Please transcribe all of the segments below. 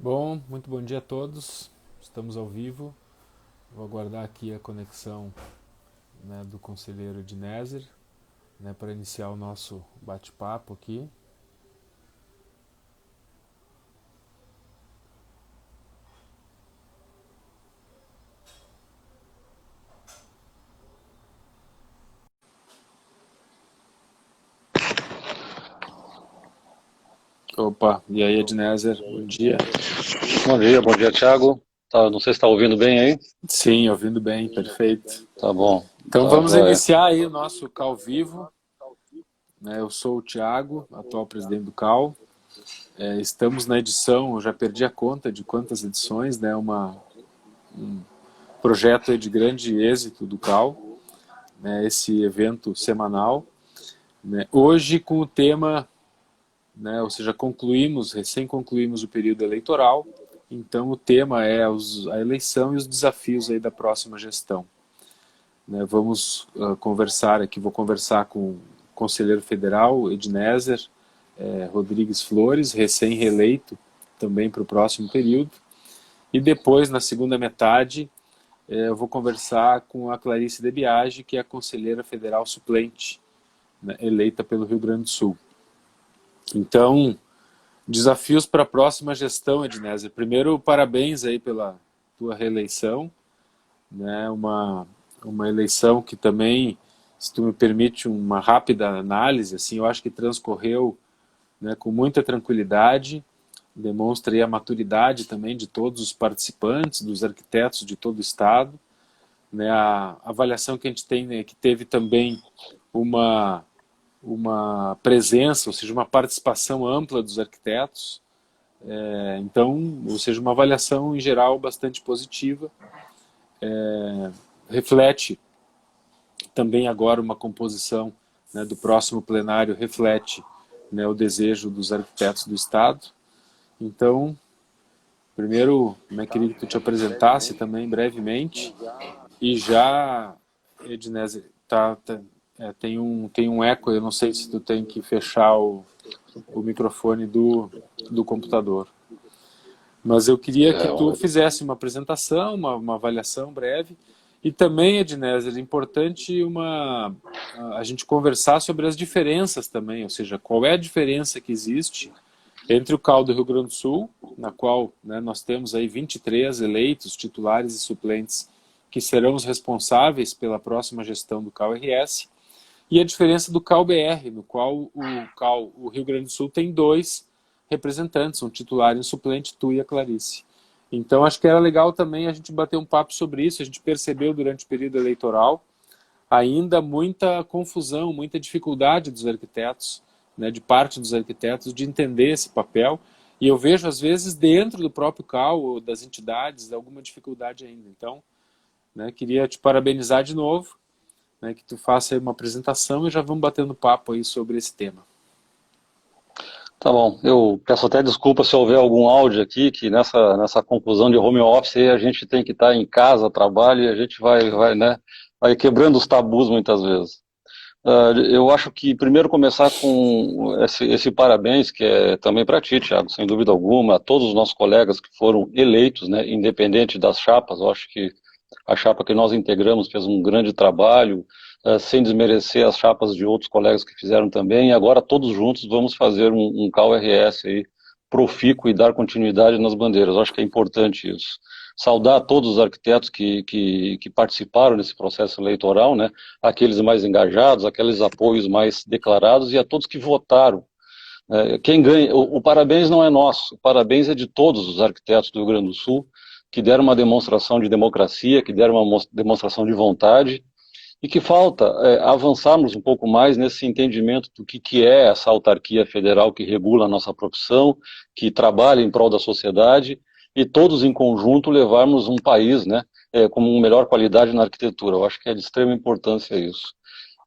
Bom, muito bom dia a todos. Estamos ao vivo. Vou aguardar aqui a conexão, né, do conselheiro Ednézer, né, para iniciar o nosso bate-papo aqui. Opa, e aí Ednézer, bom dia. Bom dia, Thiago. Não sei se está ouvindo bem aí. Sim, ouvindo bem, perfeito. Tá bom, Então tá vamos joia. iniciar aí o nosso Call Vivo. Né, eu sou o Thiago, atual presidente do Call. Estamos na edição, eu já perdi a conta de quantas edições, né, um projeto aí de grande êxito do Call, né, esse evento semanal. Né? Hoje com o tema, né, ou seja, recém concluímos o período eleitoral, então o tema é a eleição e os desafios aí da próxima gestão. Né? Vamos conversar aqui, vou conversar com o conselheiro federal Ednézer Rodrigues Flores, recém-reeleito também para o próximo período, e depois, na segunda metade, eu vou conversar com a Clarice De Biagi, que é a conselheira federal suplente, né, eleita pelo Rio Grande do Sul. Então, desafios para a próxima gestão, Ednésia. Primeiro, parabéns aí pela tua reeleição, né? Uma eleição que também, se tu me permite uma rápida análise, assim, eu acho que transcorreu, né, com muita tranquilidade, demonstra aí a maturidade também de todos os participantes, dos arquitetos de todo o estado, né? A avaliação que a gente tem, né, que teve também uma presença, ou seja, uma participação ampla dos arquitetos. Então, ou seja, uma avaliação em geral bastante positiva. Reflete também agora uma composição, né, do próximo plenário, reflete, né, o desejo dos arquitetos do Estado. Então, primeiro, né, queria que tu te apresentasse também brevemente e já, Ednese, tem um eco, eu não sei se tu tem que fechar o microfone do computador. Mas eu queria que tu É, fizesse uma apresentação, uma avaliação breve. E também, Ednézer, é importante a gente conversar sobre as diferenças também, ou seja, qual é a diferença que existe entre o CAL do Rio Grande do Sul, na qual, né, nós temos aí 23 eleitos, titulares e suplentes, que serão os responsáveis pela próxima gestão do CAL-RS, e a diferença do CAL-BR, no qual o Rio Grande do Sul tem dois representantes, um titular e um suplente, tu e a Clarice. Então acho que era legal também a gente bater um papo sobre isso. A gente percebeu durante o período eleitoral ainda muita confusão, muita dificuldade dos arquitetos, né, de parte dos arquitetos, de entender esse papel. E eu vejo, às vezes, dentro do próprio CAL ou das entidades, alguma dificuldade ainda. Então, né, queria te parabenizar de novo, né, que tu faça aí uma apresentação e já vamos batendo papo aí sobre esse tema. tá bom. Eu peço até desculpa se houver algum áudio aqui, que nessa confusão de home office aí a gente tem que estar em casa, trabalho, e a gente né, vai quebrando os tabus muitas vezes. Eu acho que primeiro começar com esse parabéns, que é também para ti, Thiago, sem dúvida alguma, a todos os nossos colegas que foram eleitos, né, independente das chapas. Eu acho que a chapa que nós integramos fez um grande trabalho, sem desmerecer as chapas de outros colegas que fizeram também, e agora todos juntos vamos fazer um CAU-RS aí profícuo e dar continuidade nas bandeiras. Eu acho que é importante isso. Saudar todos os arquitetos que participaram desse processo eleitoral, né? Aqueles mais engajados, aqueles apoios mais declarados e a todos que votaram. Quem ganha, o parabéns não é nosso, o parabéns é de todos os arquitetos do Rio Grande do Sul, que deram uma demonstração de democracia, que deram uma demonstração de vontade, e que falta avançarmos um pouco mais nesse entendimento do que é essa autarquia federal que regula a nossa profissão, que trabalha em prol da sociedade, e todos em conjunto levarmos um país, né, com melhor qualidade na arquitetura. Eu acho que é de extrema importância isso.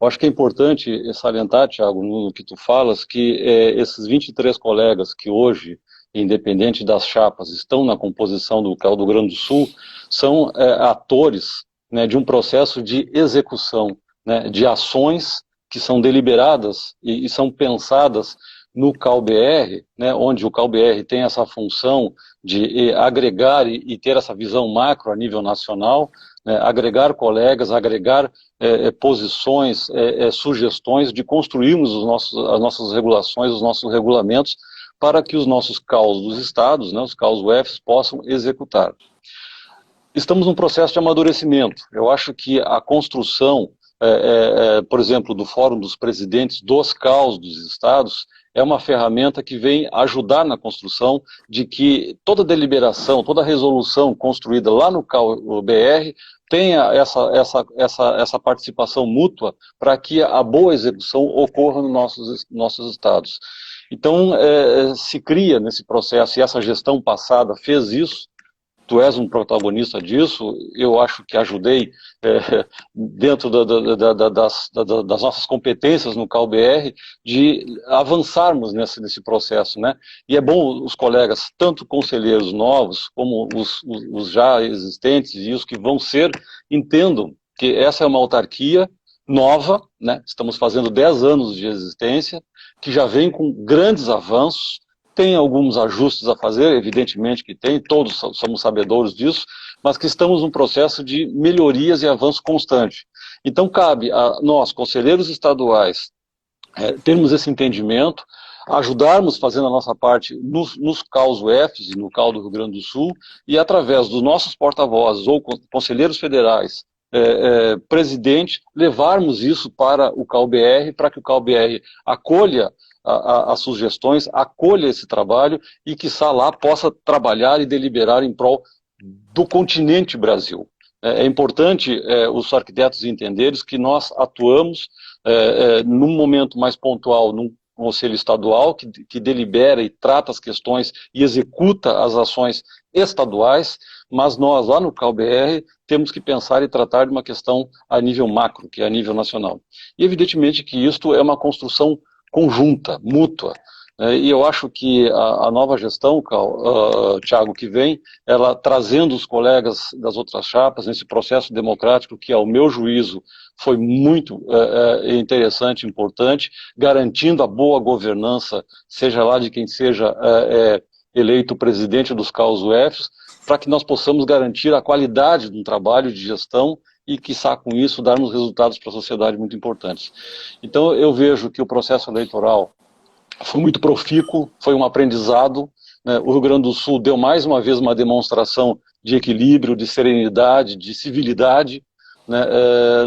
Eu acho que é importante salientar, Thiago, no que tu falas, que esses 23 colegas que hoje, independente das chapas, estão na composição do CAU do Rio Grande do Sul, são atores, né, de um processo de execução, né, de ações que são deliberadas e são pensadas no CalBR, né, onde o CalBR tem essa função de agregar e ter essa visão macro a nível nacional, né, agregar colegas, agregar posições, sugestões de construirmos as nossas regulações, os nossos regulamentos, para que os nossos CAUs dos estados, né, os CAUs UFs, possam executar. Estamos num processo de amadurecimento. Eu acho que a construção, por exemplo, do Fórum dos Presidentes dos CAUs dos estados, é uma ferramenta que vem ajudar na construção de que toda deliberação, toda resolução construída lá no CAU-BR tenha essa participação mútua para que a boa execução ocorra nos nossos estados. Então, se cria nesse processo, e essa gestão passada fez isso. Tu és um protagonista disso, eu acho que ajudei dentro das nossas competências no CalBR de avançarmos nesse processo, né? E é bom os colegas, tanto conselheiros novos como os já existentes e os que vão ser, entendam que essa é uma autarquia nova, né? Estamos fazendo 10 anos de existência, que já vem com grandes avanços. Tem alguns ajustes a fazer, evidentemente que tem, todos somos sabedores disso, mas que estamos num processo de melhorias e avanço constante. Então cabe a nós, conselheiros estaduais, termos esse entendimento, ajudarmos fazendo a nossa parte nos CAUs UFs e no CAU do Rio Grande do Sul, e através dos nossos porta-vozes ou conselheiros federais, presidente, levarmos isso para o CalBR, para que o CalBR acolha as sugestões, acolha esse trabalho e, quiçá, lá possa trabalhar e deliberar em prol do continente Brasil. É importante os arquitetos entenderem que nós atuamos num momento mais pontual, num conselho estadual que delibera e trata as questões e executa as ações estaduais, mas nós, lá no CalBR, temos que pensar e tratar de uma questão a nível macro, que é a nível nacional. E, evidentemente, que isto é uma construção conjunta, mútua. E eu acho que a nova gestão, Thiago, que vem, ela trazendo os colegas das outras chapas nesse processo democrático que, ao meu juízo, foi muito interessante, importante, garantindo a boa governança, seja lá de quem seja eleito presidente dos CAUs UFs, para que nós possamos garantir a qualidade de um trabalho de gestão e, quiçá, com isso, darmos resultados para a sociedade muito importantes. Então, eu vejo que o processo eleitoral foi muito profícuo, foi um aprendizado, né? O Rio Grande do Sul deu mais uma vez uma demonstração de equilíbrio, de serenidade, de civilidade, né?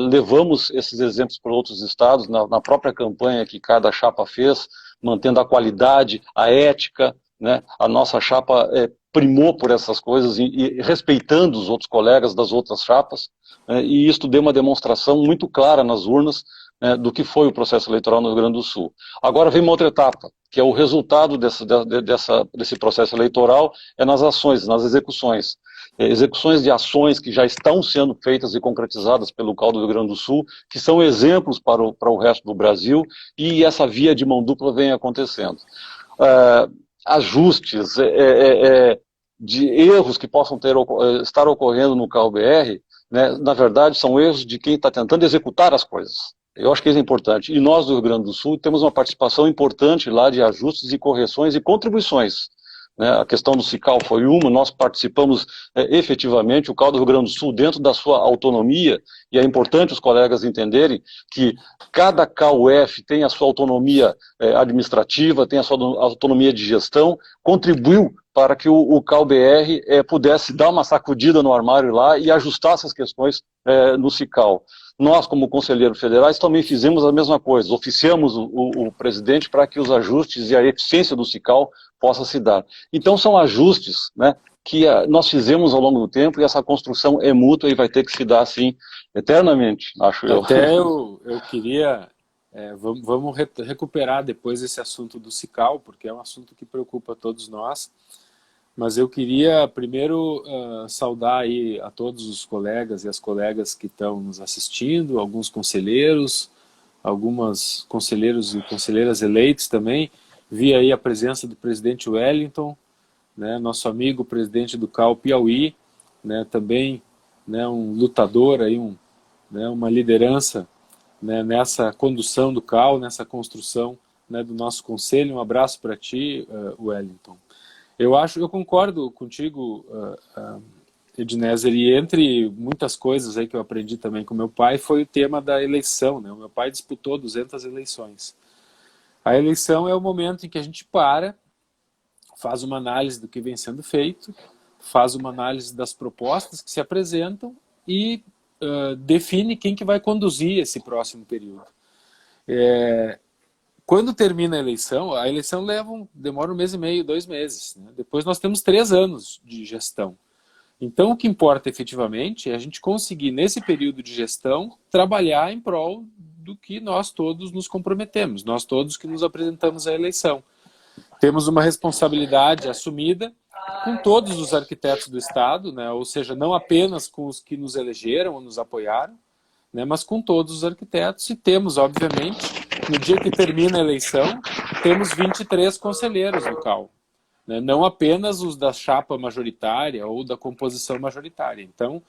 Levamos esses exemplos para outros estados, na própria campanha que cada chapa fez, mantendo a qualidade, a ética, né? A nossa chapa primou por essas coisas e respeitando os outros colegas das outras chapas, e isso deu uma demonstração muito clara nas urnas, do que foi o processo eleitoral no Rio Grande do Sul. Agora vem uma outra etapa, que é o resultado desse processo eleitoral, nas ações, nas execuções. Execuções de ações que já estão sendo feitas e concretizadas pelo CAU do Rio Grande do Sul, que são exemplos para o resto do Brasil, e essa via de mão dupla vem acontecendo. Ajustes de erros que possam estar ocorrendo no CalBR, né, na verdade são erros de quem está tentando executar as coisas. Eu acho que isso é importante. E nós do Rio Grande do Sul temos uma participação importante lá de ajustes e correções e contribuições. Né? A questão do CICAL foi uma, nós participamos efetivamente, o CAU do Rio Grande do Sul dentro da sua autonomia, e é importante os colegas entenderem que cada CAUF tem a sua autonomia administrativa, tem a sua autonomia de gestão, contribuiu para que o CalBR pudesse dar uma sacudida no armário lá e ajustar essas questões no CICAL. Nós, como conselheiros federais, também fizemos a mesma coisa, oficiamos o presidente para que os ajustes e a eficiência do CICAL possa se dar. Então são ajustes, né, que nós fizemos ao longo do tempo e essa construção é mútua e vai ter que se dar assim eternamente, acho eu. Até eu queria, vamos recuperar depois esse assunto do CICAL, porque é um assunto que preocupa todos nós. Mas eu queria primeiro saudar aí a todos os colegas e as colegas que estão nos assistindo, alguns conselheiros, algumas conselheiros e conselheiras eleitos também. Vi aí a presença do presidente Wellington, né, nosso amigo presidente do CAU Piauí, né, também, né, um lutador, aí, uma liderança, né, nessa condução do CAU, nessa construção né, do nosso conselho. Um abraço para ti, Wellington. Eu concordo contigo, Ednézer, e entre muitas coisas aí que eu aprendi também com meu pai, foi o tema da eleição, né? O meu pai disputou 200 eleições. A eleição é o momento em que a gente faz uma análise do que vem sendo feito, faz uma análise das propostas que se apresentam e define quem que vai conduzir esse próximo período. Quando termina a eleição demora 1 mês e meio, 2 meses. Né? Depois nós temos 3 anos de gestão. Então o que importa efetivamente é a gente conseguir, nesse período de gestão, trabalhar em prol do que nós todos nos comprometemos, nós todos que nos apresentamos à eleição. Temos uma responsabilidade assumida com todos os arquitetos do Estado, né? Ou seja, não apenas com os que nos elegeram ou nos apoiaram, né? Mas com todos os arquitetos, e temos, obviamente, no dia que termina a eleição, temos 23 conselheiros no CAL, né? Não apenas os da chapa majoritária ou da composição majoritária. Então,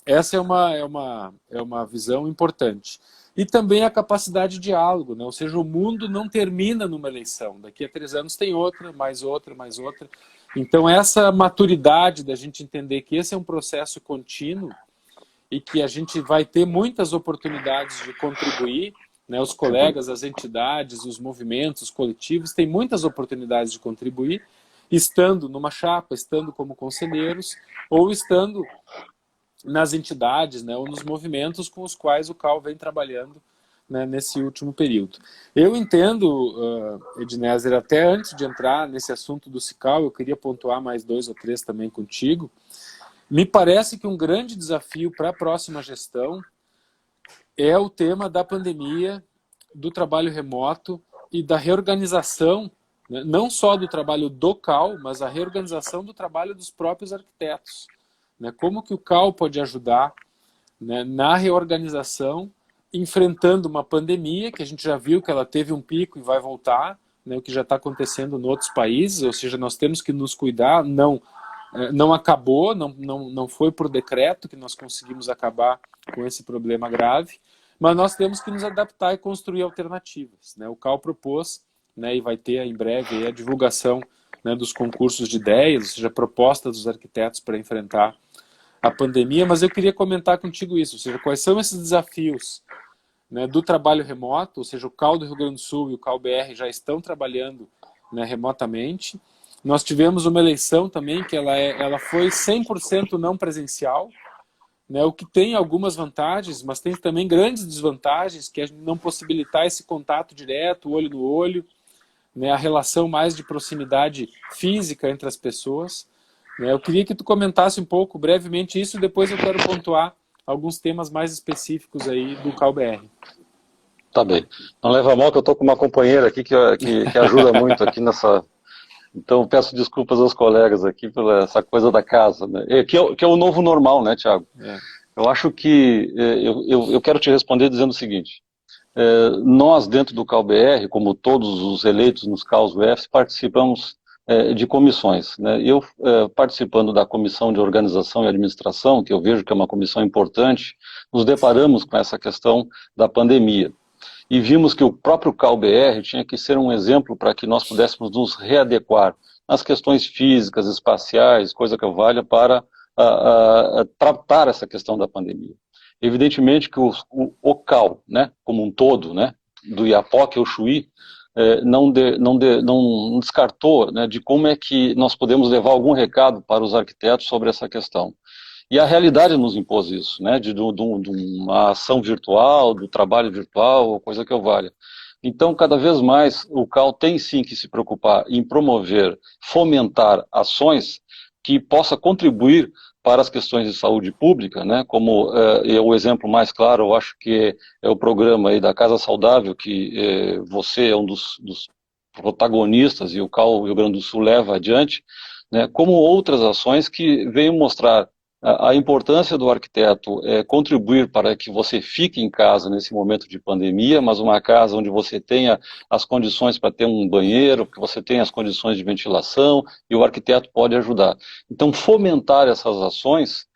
essa é uma visão importante. E também a capacidade de diálogo, né? Ou seja, o mundo não termina numa eleição. Daqui a 3 anos tem outra, mais outra, mais outra. Então essa maturidade da gente entender que esse é um processo contínuo e que a gente vai ter muitas oportunidades de contribuir, né? Os colegas, as entidades, os movimentos, os coletivos têm muitas oportunidades de contribuir, estando numa chapa, estando como conselheiros, ou estando nas entidades, né, ou nos movimentos com os quais o CAL vem trabalhando, né, nesse último período. Eu entendo, Ednézer, até antes de entrar nesse assunto do CICAL, eu queria pontuar mais 2 ou 3 também contigo. Me parece que um grande desafio para a próxima gestão é o tema da pandemia, do trabalho remoto e da reorganização, né, não só do trabalho do CAL, mas a reorganização do trabalho dos próprios arquitetos. Como que o CAL pode ajudar, né, na reorganização, enfrentando uma pandemia, que a gente já viu que ela teve um pico e vai voltar, né, o que já está acontecendo em outros países, ou seja, nós temos que nos cuidar, não acabou, não foi por decreto que nós conseguimos acabar com esse problema grave, mas nós temos que nos adaptar e construir alternativas. Né? O CAL propôs, né, e vai ter em breve aí a divulgação, né, dos concursos de ideias, ou seja, propostas dos arquitetos para enfrentar a pandemia, mas eu queria comentar contigo isso, ou seja, quais são esses desafios, né, do trabalho remoto, ou seja, o CAL do Rio Grande do Sul e o CAL BR já estão trabalhando, né, remotamente. Nós tivemos uma eleição também que ela foi 100% não presencial, né, o que tem algumas vantagens, mas tem também grandes desvantagens, que é não possibilitar esse contato direto, olho no olho, né, a relação mais de proximidade física entre as pessoas. Eu queria que tu comentasse um pouco, brevemente, isso, e depois eu quero pontuar alguns temas mais específicos aí do CalBR. Tá bem. Não leva a mal que eu estou com uma companheira aqui que ajuda muito aqui nessa... Então, peço desculpas aos colegas aqui pela essa coisa da casa, né? Que é o novo normal, né, Thiago? Eu acho que... Eu quero te responder dizendo o seguinte. Nós, dentro do CalBR, como todos os eleitos nos CAUs UFs, participamos de comissões, né? Eu, participando da Comissão de Organização e Administração, que eu vejo que é uma comissão importante, nos deparamos com essa questão da pandemia. E vimos que o próprio CalBR tinha que ser um exemplo para que nós pudéssemos nos readequar nas questões físicas, espaciais, coisa que valha, para tratar essa questão da pandemia. Evidentemente que o CAL, né, como um todo, né, do Iapoc ao Chuí, não descartou, né, de como é que nós podemos levar algum recado para os arquitetos sobre essa questão. E a realidade nos impôs isso, né, de uma ação virtual, do trabalho virtual, coisa que valha. Então, cada vez mais, o CAL tem sim que se preocupar em promover, fomentar ações que possa contribuir para as questões de saúde pública, né, como o exemplo mais claro, eu acho que é o programa aí da Casa Saudável, que você é um dos protagonistas e o CAL Rio Grande do Sul leva adiante, né, como outras ações que veem mostrar a importância do arquiteto contribuir para que você fique em casa nesse momento de pandemia, mas uma casa onde você tenha as condições para ter um banheiro, que você tenha as condições de ventilação, e o arquiteto pode ajudar. Então, fomentar essas ações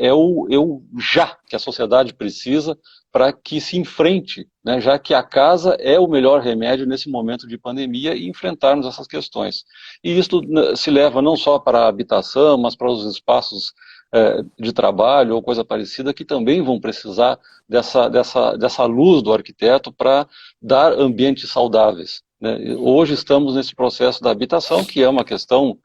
é o já que a sociedade precisa para que se enfrente, né, já que a casa é o melhor remédio nesse momento de pandemia e enfrentarmos essas questões. E isso se leva não só para a habitação, mas para os espaços de trabalho ou coisa parecida, que também vão precisar dessa luz do arquiteto para dar ambientes saudáveis, né? Hoje estamos nesse processo da habitação, que é uma questão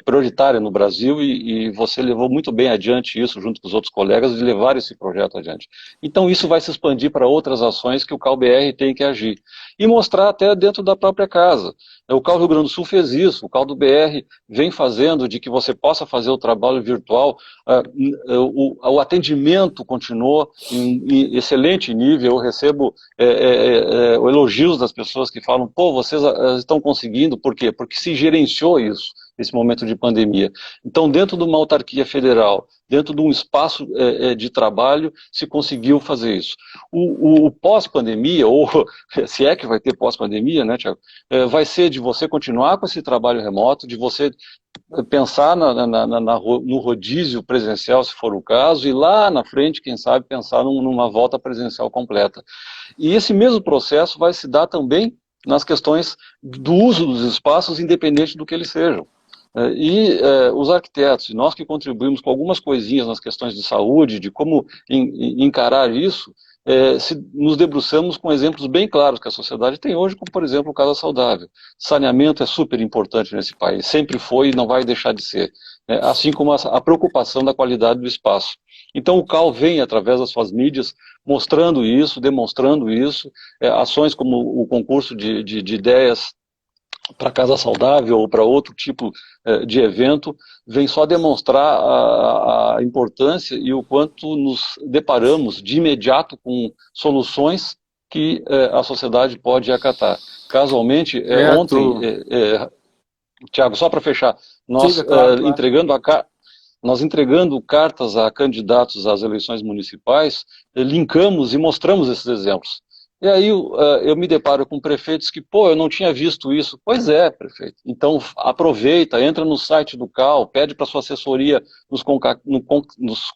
prioritária no Brasil, e você levou muito bem adiante isso, junto com os outros colegas, de levar esse projeto adiante. Então isso vai se expandir para outras ações que o CalBR tem que agir. E mostrar até dentro da própria casa. O Cal Rio Grande do Sul fez isso, o Cal do BR vem fazendo, de que você possa fazer o trabalho virtual, o atendimento continuou em excelente nível. Eu recebo elogios das pessoas que falam, pô, vocês estão conseguindo, por quê? Porque se gerenciou isso, nesse momento de pandemia. Então, dentro de uma autarquia federal, dentro de um espaço de trabalho, se conseguiu fazer isso. O pós-pandemia, ou se é que vai ter pós-pandemia, né, Tiago, vai ser de você continuar com esse trabalho remoto, de você pensar no rodízio presencial, se for o caso, e lá na frente, quem sabe, pensar numa volta presencial completa. E esse mesmo processo vai se dar também nas questões do uso dos espaços, independente do que eles sejam. Os arquitetos, e nós que contribuímos com algumas coisinhas nas questões de saúde, de como encarar isso, nos debruçamos com exemplos bem claros que a sociedade tem hoje, como por exemplo o Casa Saudável. Saneamento é super importante nesse país, sempre foi e não vai deixar de ser, assim como a preocupação da qualidade do espaço. Então o CAL vem, através das suas mídias, mostrando isso, demonstrando isso, ações como o concurso de ideias para Casa Saudável ou para outro tipo de evento, vem só demonstrar a importância e o quanto nos deparamos de imediato com soluções que a sociedade pode acatar. Casualmente, ontem, Tiago, só para fechar, nós claro. nós entregando cartas a candidatos às eleições municipais, linkamos e mostramos esses exemplos. E aí eu me deparo com prefeitos que, pô, eu não tinha visto isso. Pois é, prefeito. Então aproveita, entra no site do CAL, pede para sua assessoria nos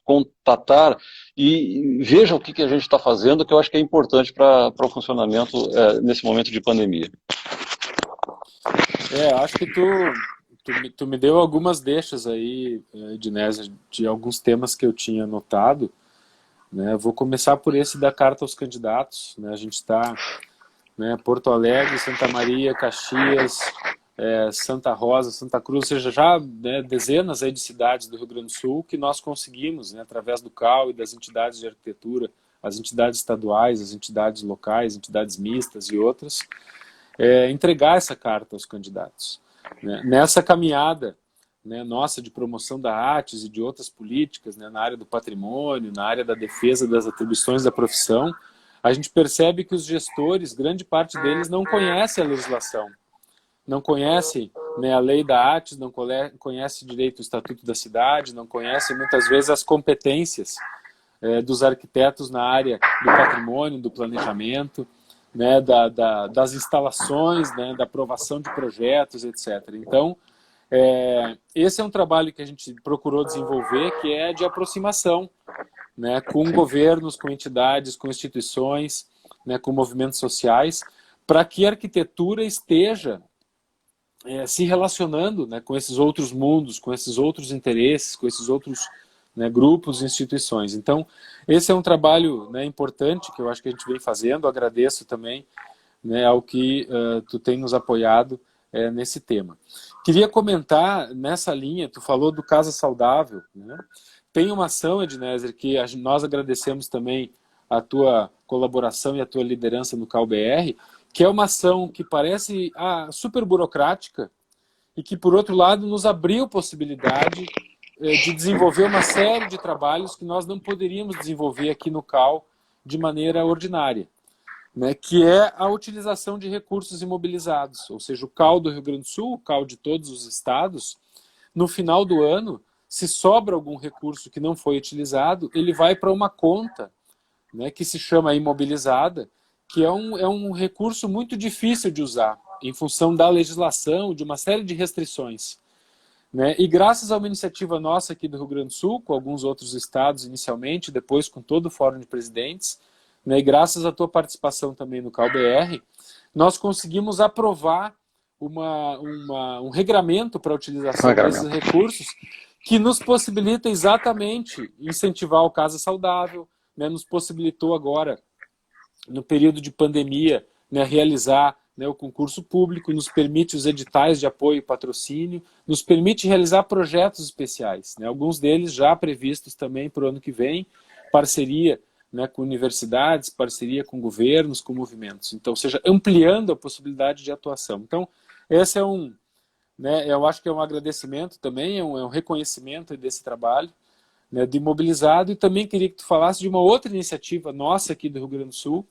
contatar e veja o que a gente está fazendo, que eu acho que é importante para o funcionamento nesse momento de pandemia. Acho que tu me deu algumas deixas aí, Ednésia, de alguns temas que eu tinha anotado. Né, vou começar por esse da carta aos candidatos. Né, a gente está, né, Porto Alegre, Santa Maria, Caxias, Santa Rosa, Santa Cruz, ou seja, já, né, dezenas aí de cidades do Rio Grande do Sul que nós conseguimos, né, através do CAL e das entidades de arquitetura, as entidades estaduais, as entidades locais, entidades mistas e outras, entregar essa carta aos candidatos. Né. Nessa caminhada, né, nossa, de promoção da artes e de outras políticas, né, na área do patrimônio, na área da defesa das atribuições da profissão, a gente percebe que os gestores, grande parte deles, não conhecem a legislação, não conhecem, né, a lei da artes, não conhecem direito do Estatuto da Cidade, não conhecem muitas vezes as competências dos arquitetos na área do patrimônio, do planejamento, né, das instalações, né, da aprovação de projetos, etc. Então, esse é um trabalho que a gente procurou desenvolver, que é de aproximação, né, com governos, com entidades, com instituições, né, com movimentos sociais, para que a arquitetura esteja se relacionando, né, com esses outros mundos, com esses outros interesses, com esses outros, né, grupos e instituições. Então, esse é um trabalho, né, importante que eu acho que a gente vem fazendo. Agradeço também, né, ao que tu tem nos apoiado nesse tema. Queria comentar nessa linha, tu falou do Casa Saudável, né? Tem uma ação, Ednésia, que nós agradecemos também a tua colaboração e a tua liderança no CalBR, que é uma ação que parece super burocrática e que, por outro lado, nos abriu possibilidade de desenvolver uma série de trabalhos que nós não poderíamos desenvolver aqui no CAL de maneira ordinária. Né, que é a utilização de recursos imobilizados, ou seja, o CAL do Rio Grande do Sul, o CAL de todos os estados, no final do ano, se sobra algum recurso que não foi utilizado, ele vai para uma conta, né, que se chama imobilizada, que é um recurso muito difícil de usar, em função da legislação, de uma série de restrições. né? E graças a uma iniciativa nossa aqui do Rio Grande do Sul, com alguns outros estados inicialmente, depois com todo o Fórum de Presidentes, né? E graças à tua participação também no CalBR, nós conseguimos aprovar um regramento para a utilização desses recursos que nos possibilita exatamente incentivar o Casa Saudável, né? Nos possibilitou agora, no período de pandemia, né, realizar, né, o concurso público, nos permite os editais de apoio e patrocínio, nos permite realizar projetos especiais, né, alguns deles já previstos também para o ano que vem, parceria, né, com universidades, parceria com governos, com movimentos. Então, ou seja, ampliando a possibilidade de atuação. Então, esse é né, eu acho que é um agradecimento também, é um reconhecimento desse trabalho, né, de mobilizado, e também queria que tu falasse de uma outra iniciativa nossa aqui do Rio Grande do Sul,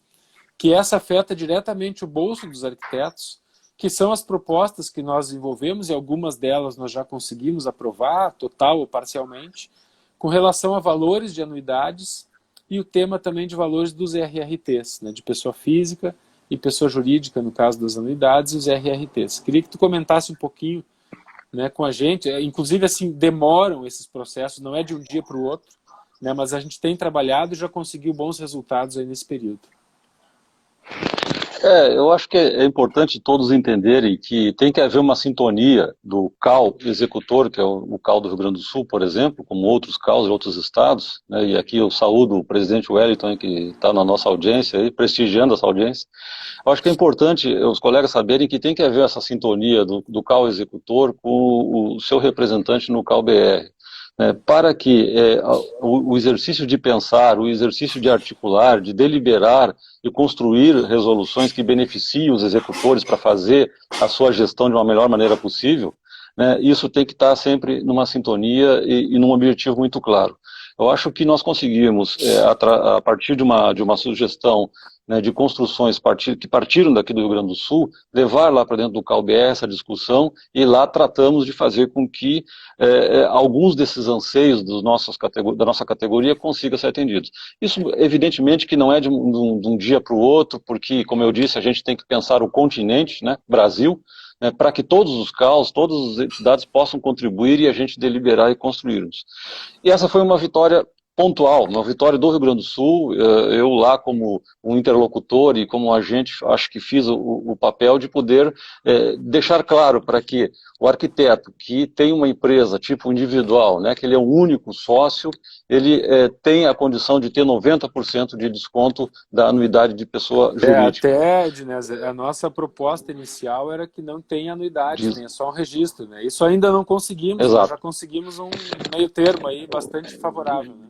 que essa afeta diretamente o bolso dos arquitetos, que são as propostas que nós desenvolvemos, e algumas delas nós já conseguimos aprovar, total ou parcialmente, com relação a valores de anuidades e o tema também de valores dos RRTs, né, de pessoa física e pessoa jurídica, no caso das anuidades, e os RRTs. Queria que tu comentasse um pouquinho, né, com a gente, inclusive assim, demoram esses processos, não é de um dia para o outro, né, mas a gente tem trabalhado e já conseguiu bons resultados aí nesse período. Eu acho que é importante todos entenderem que tem que haver uma sintonia do CAL executor, que é o CAL do Rio Grande do Sul, por exemplo, como outros CAUs de outros estados, né, e aqui eu saúdo o presidente Wellington, que está na nossa audiência, aí, prestigiando essa audiência. Eu acho que é importante os colegas saberem que tem que haver essa sintonia do CAL executor com o seu representante no CAL BR. Para que o exercício de pensar, o exercício de articular, de deliberar e construir resoluções que beneficiem os executores para fazer a sua gestão de uma melhor maneira possível, né, isso tem que estar sempre numa sintonia e num objetivo muito claro. Eu acho que nós conseguimos, a partir de uma sugestão, né, de construções que partiram daqui do Rio Grande do Sul, levar lá para dentro do CalBR essa discussão, e lá tratamos de fazer com que alguns desses anseios da nossa categoria consigam ser atendidos. Isso, evidentemente, que não é de um dia para o outro, porque, como eu disse, a gente tem que pensar o continente, né, Brasil, né, para que todos os CAUs, todas as entidades possam contribuir e a gente deliberar e construirmos. E essa foi uma vitória pontual, uma vitória do Rio Grande do Sul. Eu lá como um interlocutor e como agente, acho que fiz o papel de poder deixar claro para que o arquiteto que tem uma empresa tipo individual, né, que ele é o único sócio, ele tem a condição de ter 90% de desconto da anuidade de pessoa jurídica. Até, Ednés, a nossa proposta inicial era que não tenha anuidade, tenha só um registro, né? Isso ainda não conseguimos, Exato. Nós já conseguimos um meio termo aí bastante favorável, né?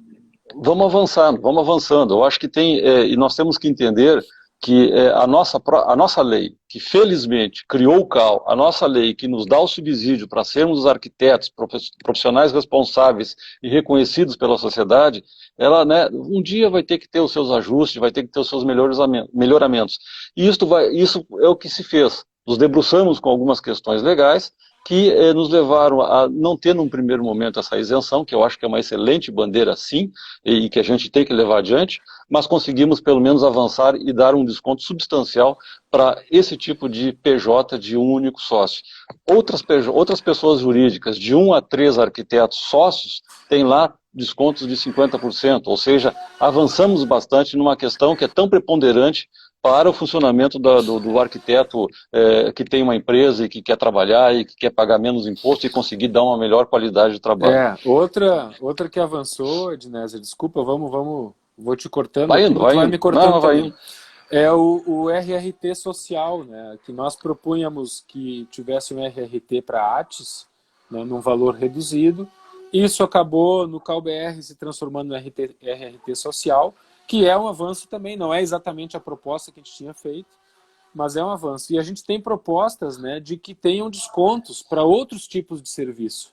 Vamos avançando. Eu acho que e nós temos que entender que a nossa lei, que felizmente criou o CAL, a nossa lei que nos dá o subsídio para sermos os arquitetos, profissionais responsáveis e reconhecidos pela sociedade, ela, né, um dia vai ter que ter os seus ajustes, vai ter que ter os seus melhoramentos. E isso é o que se fez. Nos debruçamos com algumas questões legais, que nos levaram a não ter num primeiro momento essa isenção, que eu acho que é uma excelente bandeira sim, e que a gente tem que levar adiante, mas conseguimos pelo menos avançar e dar um desconto substancial para esse tipo de PJ de um único sócio. Outras pessoas jurídicas, de 1 a 3 arquitetos sócios, têm lá descontos de 50%, ou seja, avançamos bastante numa questão que é tão preponderante para o funcionamento do arquiteto que tem uma empresa e que quer trabalhar e que quer pagar menos imposto e conseguir dar uma melhor qualidade de trabalho. Outra que avançou, Ednésia, desculpa, vou te cortando, vai indo. Me cortando. Não, vai indo. É o RRT social, né, que nós propunhamos que tivesse um RRT para ATES, né, num valor reduzido. Isso acabou no CalBR se transformando no RRT social, que é um avanço também, não é exatamente a proposta que a gente tinha feito, mas é um avanço. E a gente tem propostas, né, de que tenham descontos para outros tipos de serviço.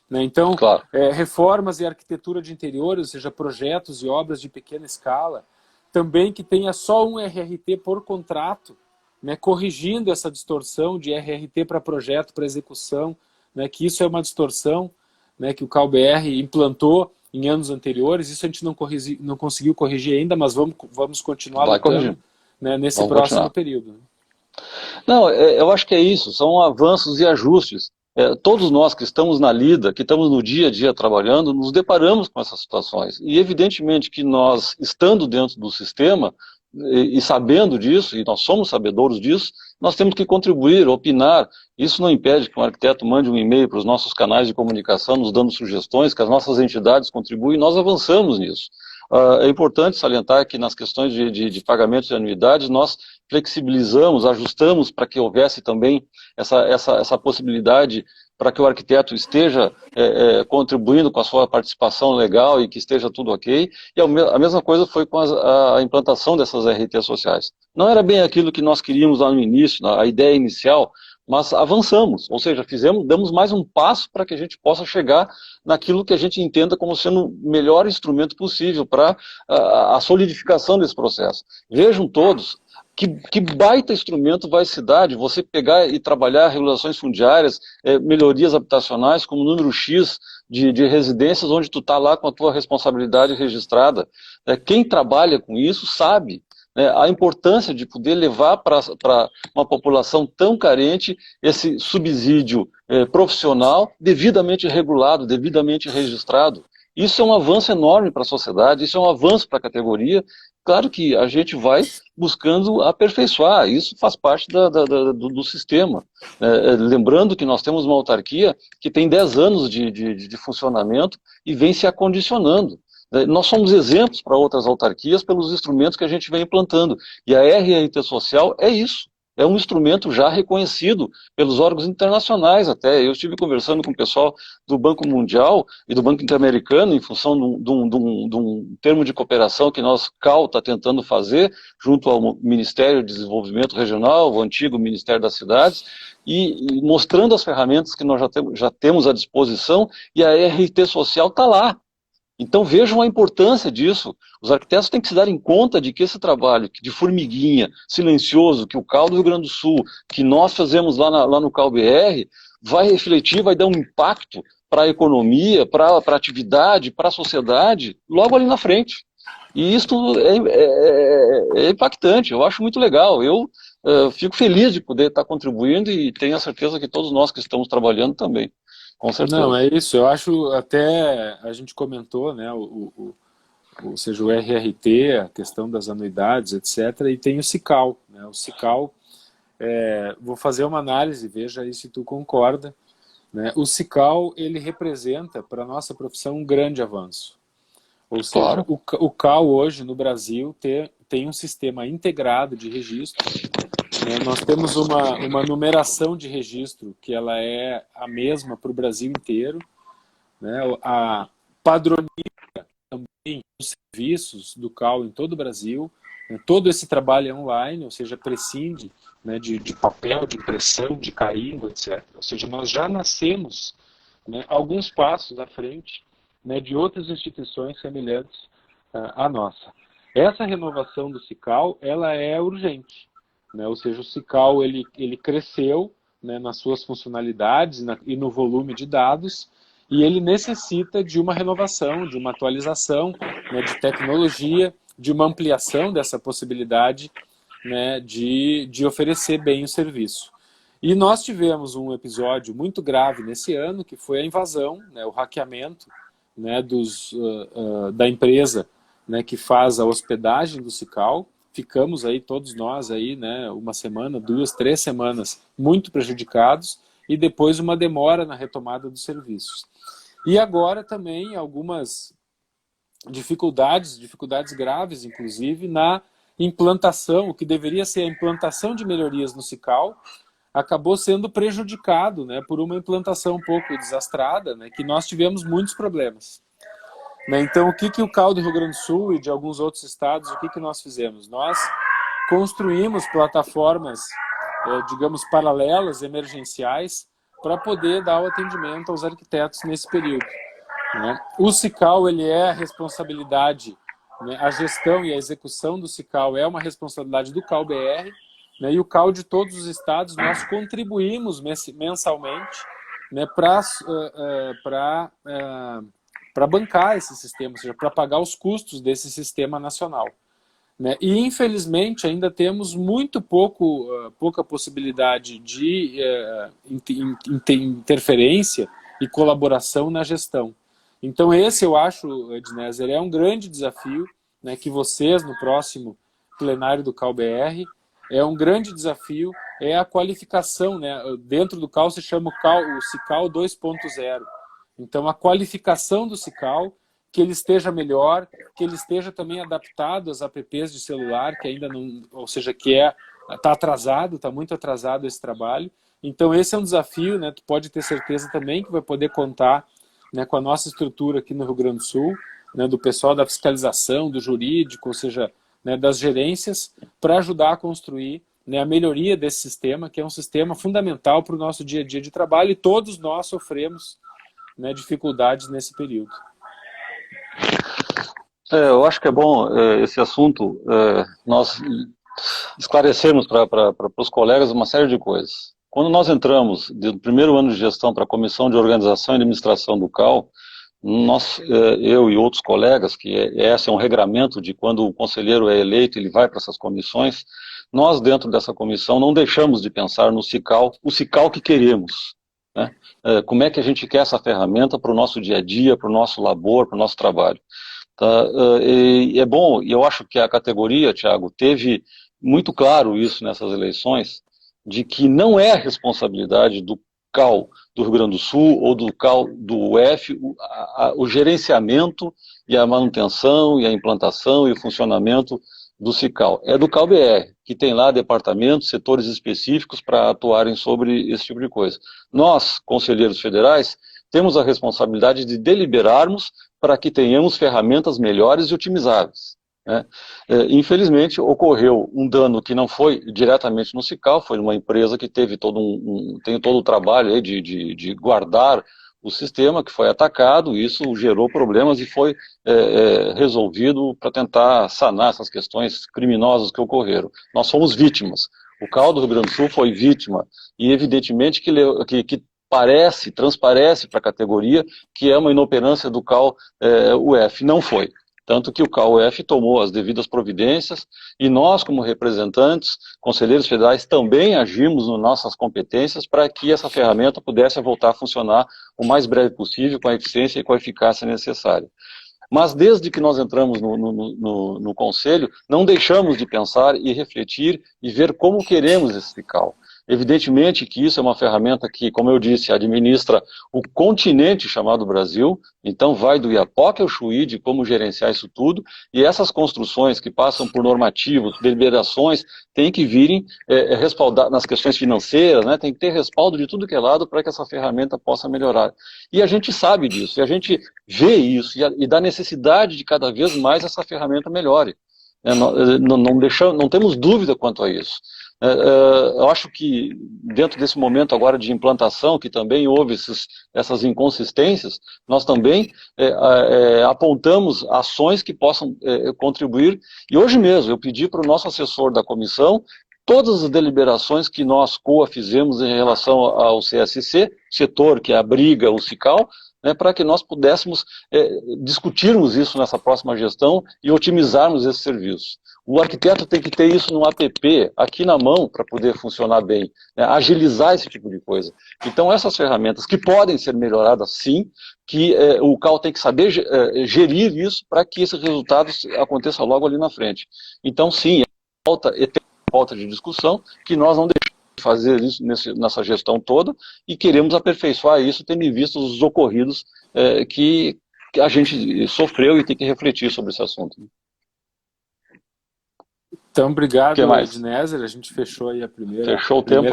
Né? Então, claro, reformas e arquitetura de interiores, ou seja, projetos e obras de pequena escala, também que tenha só um RRT por contrato, né, corrigindo essa distorção de RRT para projeto, para execução, né, que isso é uma distorção, né, que o CalBR implantou em anos anteriores. Isso a gente não conseguiu corrigir ainda, mas vamos continuar lutando, né, nesse próximo período. Não, eu acho que é isso, são avanços e ajustes. todos nós que estamos na lida, que estamos no dia a dia trabalhando, nos deparamos com essas situações. E evidentemente que nós, estando dentro do sistema, e sabendo disso, e nós somos sabedores disso, nós temos que contribuir, opinar. Isso não impede que um arquiteto mande um e-mail para os nossos canais de comunicação, nos dando sugestões, que as nossas entidades contribuem, e nós avançamos nisso. É importante salientar que nas questões de pagamentos e anuidades, nós flexibilizamos, ajustamos para que houvesse também essa possibilidade para que o arquiteto esteja contribuindo com a sua participação legal e que esteja tudo ok. E a mesma coisa foi com a implantação dessas RT sociais. Não era bem aquilo que nós queríamos lá no início, a ideia inicial, mas avançamos, ou seja, damos mais um passo para que a gente possa chegar naquilo que a gente entenda como sendo o melhor instrumento possível para a solidificação desse processo. Vejam todos, que baita instrumento vai se dar de você pegar e trabalhar regulações fundiárias, melhorias habitacionais, como número X de residências, onde tu está lá com a tua responsabilidade registrada. Quem trabalha com isso sabe a importância de poder levar para uma população tão carente esse subsídio profissional devidamente regulado, devidamente registrado. Isso é um avanço enorme para a sociedade, isso é um avanço para a categoria. Claro que a gente vai buscando aperfeiçoar, isso faz parte do sistema. Lembrando que nós temos uma autarquia que tem 10 anos de funcionamento e vem se acondicionando. Nós somos exemplos para outras autarquias pelos instrumentos que a gente vem implantando. E a RRT Social é isso. É um instrumento já reconhecido pelos órgãos internacionais até. Eu estive conversando com o pessoal do Banco Mundial e do Banco Interamericano em função de um termo de cooperação que nós, CAL, está tentando fazer junto ao Ministério de Desenvolvimento Regional, o antigo Ministério das Cidades, e mostrando as ferramentas que nós já temos à disposição, e a RT Social está lá. Então vejam a importância disso. Os arquitetos têm que se darem conta de que esse trabalho de formiguinha, silencioso, que o CAL do Rio Grande do Sul, que nós fazemos lá no CAL BR, vai refletir, vai dar um impacto para a economia, para a atividade, para a sociedade, logo ali na frente. E isso é impactante, eu acho muito legal. Eu fico feliz de poder estar contribuindo e tenho a certeza que todos nós que estamos trabalhando também. Com Não, certeza. é isso. Eu acho até a gente comentou, né, ou seja, o RRT, a questão das anuidades, etc. E tem o CICAL, né? O CICAL, vou fazer uma análise, veja aí se tu concorda, né? O CICAL, ele representa para a nossa profissão um grande avanço. Ou seja, Claro. o CAL hoje no Brasil tem um sistema integrado de registro. Nós temos uma numeração de registro que ela é a mesma para o Brasil inteiro, né? A padroniza também os serviços do CAL em todo o Brasil, né? Todo esse trabalho é online, ou seja, prescinde, né, de papel, de impressão, de carimbo, etc. Ou seja, nós já nascemos, né, alguns passos à frente, né, de outras instituições semelhantes à nossa. Essa renovação do CICAL, ela é urgente. Né? Ou seja, o CICAL ele cresceu, né, nas suas funcionalidades e no volume de dados, e ele necessita de uma renovação, de uma atualização, né, de tecnologia, de uma ampliação dessa possibilidade, né, de oferecer bem o serviço. E nós tivemos um episódio muito grave nesse ano, que foi a invasão, né, o hackeamento, né, da empresa, né, que faz a hospedagem do CICAL. Ficamos aí, todos nós, aí, né, uma semana, 2, 3 semanas muito prejudicados e depois uma demora na retomada dos serviços. E agora também algumas dificuldades graves, inclusive, na implantação, o que deveria ser a implantação de melhorias no CICAL, acabou sendo prejudicado, né, por uma implantação um pouco desastrada, né, que nós tivemos muitos problemas. Então, o que o CAL do Rio Grande do Sul e de alguns outros estados, o que nós fizemos? Nós construímos plataformas, digamos, paralelas, emergenciais, para poder dar o atendimento aos arquitetos nesse período. Né? O CICAL, ele é a responsabilidade, né, a gestão e a execução do CICAL é uma responsabilidade do CAL BR, né, e o CAL de todos os estados, nós contribuímos mensalmente, né, para bancar esse sistema, ou seja, para pagar os custos desse sistema nacional. né? E, infelizmente, ainda temos muito pouca possibilidade de interferência e colaboração na gestão. Então, esse, eu acho, Ednézer, é um grande desafio, né, que vocês, no próximo plenário do CAL-BR, é um grande desafio, é a qualificação, né? Dentro do CAL se chama o CICAL 2.0. Então, a qualificação do CICAL, que ele esteja melhor, que ele esteja também adaptado às apps de celular, que ainda não, ou seja, que está atrasado, está muito atrasado esse trabalho. Então, esse é um desafio, né? Tu pode ter certeza também que vai poder contar, né, com a nossa estrutura aqui no Rio Grande do Sul, né, do pessoal da fiscalização, do jurídico, ou seja, né, das gerências, para ajudar a construir, né, a melhoria desse sistema, que é um sistema fundamental para o nosso dia a dia de trabalho, e todos nós sofremos, né, dificuldades nesse período. Eu acho que é bom esse assunto, nós esclarecermos para os colegas uma série de coisas. Quando nós entramos do primeiro ano de gestão para a Comissão de Organização e Administração do CAL, eu e outros colegas, que esse é um regramento de quando o conselheiro é eleito, ele vai para essas comissões, nós dentro dessa comissão não deixamos de pensar no CICAL, o CICAL que queremos, né? Como é que a gente quer essa ferramenta para o nosso dia a dia, para o nosso labor, para o nosso trabalho. Tá? E é bom, e eu acho que a categoria, Thiago, teve muito claro isso nessas eleições, de que não é a responsabilidade do CAL do Rio Grande do Sul ou do CAL do UF o gerenciamento e a manutenção e a implantação e o funcionamento do CICAL. É do CAL-BR, que tem lá departamentos, setores específicos para atuarem sobre esse tipo de coisa. Nós, conselheiros federais, temos a responsabilidade de deliberarmos para que tenhamos ferramentas melhores e otimizáveis, né? Infelizmente, ocorreu um dano que não foi diretamente no CICAL, foi numa empresa que teve tem todo o trabalho aí de guardar o sistema, que foi atacado, e isso gerou problemas e foi resolvido para tentar sanar essas questões criminosas que ocorreram. Nós fomos vítimas. O CAL do Rio Grande do Sul foi vítima, e evidentemente que transparece para a categoria que é uma inoperância do CAL-UF. Não foi. Tanto que o CAL-UF tomou as devidas providências e nós, como representantes, conselheiros federais, também agimos nas nossas competências para que essa ferramenta pudesse voltar a funcionar o mais breve possível, com a eficiência e com a eficácia necessária. Mas desde que nós entramos no Conselho, não deixamos de pensar e refletir e ver como queremos esse CICAL. Evidentemente que isso é uma ferramenta que, como eu disse, administra o continente chamado Brasil, então vai do Iapoque ao Chuí de como gerenciar isso tudo, e essas construções que passam por normativos, deliberações, têm que virem respaldar nas questões financeiras, né, tem que ter respaldo de tudo que é lado para que essa ferramenta possa melhorar. E a gente sabe disso, e a gente vê isso, e da necessidade de cada vez mais essa ferramenta melhore. Não temos dúvida quanto a isso. Eu acho que dentro desse momento agora de implantação, que também houve essas inconsistências, nós também apontamos ações que possam contribuir, e hoje mesmo eu pedi para o nosso assessor da comissão todas as deliberações que nós fizemos em relação ao CSC, setor que abriga o CICAL, né, para que nós pudéssemos discutirmos isso nessa próxima gestão e otimizarmos esse serviço. O arquiteto tem que ter isso no app, aqui na mão, para poder funcionar bem, né, agilizar esse tipo de coisa. Então, essas ferramentas que podem ser melhoradas, sim, que o CAL tem que saber gerir isso para que esse resultado aconteça logo ali na frente. Então, sim, falta de discussão, que nós não deixamos de fazer isso nessa gestão toda, e queremos aperfeiçoar isso, tendo em vista os ocorridos que a gente sofreu e tem que refletir sobre esse assunto. Então, obrigado, Ednézer. A gente fechou aí a primeira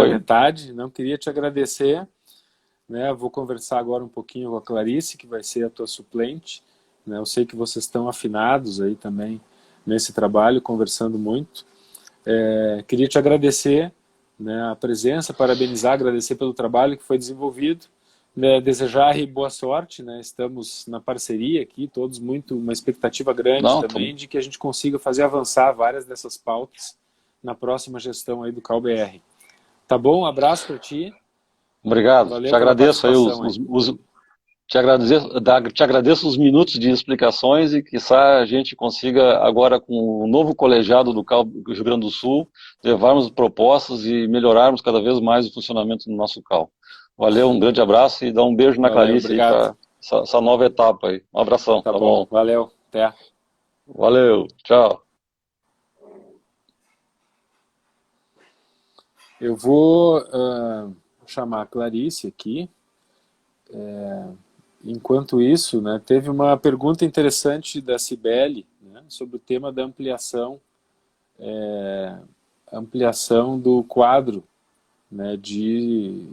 metade. Não queria te agradecer, né? Vou conversar agora um pouquinho com a Clarice, que vai ser a tua suplente, né? Eu sei que vocês estão afinados aí também nesse trabalho, conversando muito. Queria te agradecer, né, a presença, parabenizar, agradecer pelo trabalho que foi desenvolvido, né, desejar boa sorte, né, estamos na parceria aqui, todos uma expectativa grande também de que a gente consiga fazer avançar várias dessas pautas na próxima gestão aí do CAL-BR. Tá bom? Um abraço para ti. Obrigado. Te agradeço aí te agradeço os minutos de explicações e quiçá a gente consiga agora com o novo colegiado do CAL do Rio Grande do Sul levarmos propostas e melhorarmos cada vez mais o funcionamento do nosso CAL. Valeu, um grande abraço e dá um beijo na Valeu, Clarice aí obrigado. para essa nova etapa aí. Um abração, Tá tá bom, bom? valeu, até. Valeu, tchau. Eu vou chamar a Clarice aqui. Enquanto isso, né, teve uma pergunta interessante da Cibele, né, sobre o tema da ampliação do quadro, né, de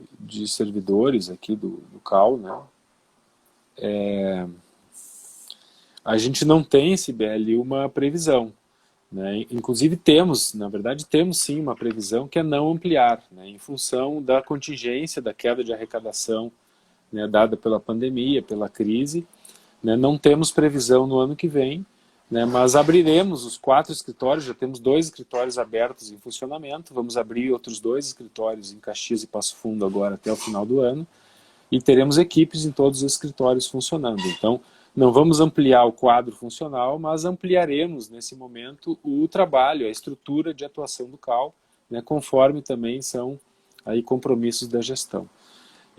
servidores aqui do CAL. Né. A gente não tem, Cibele, uma previsão. Né. Inclusive temos, na verdade temos sim uma previsão que é não ampliar, né, em função da contingência, da queda de arrecadação, né, dada pela pandemia, pela crise. Né, não temos previsão no ano que vem, né, mas abriremos os 4 escritórios, já temos 2 escritórios abertos em funcionamento, vamos abrir outros 2 escritórios em Caxias e Passo Fundo agora até o final do ano, e teremos equipes em todos os escritórios funcionando. Então, não vamos ampliar o quadro funcional, mas ampliaremos nesse momento o trabalho, a estrutura de atuação do CAL, né, conforme também são aí compromissos da gestão.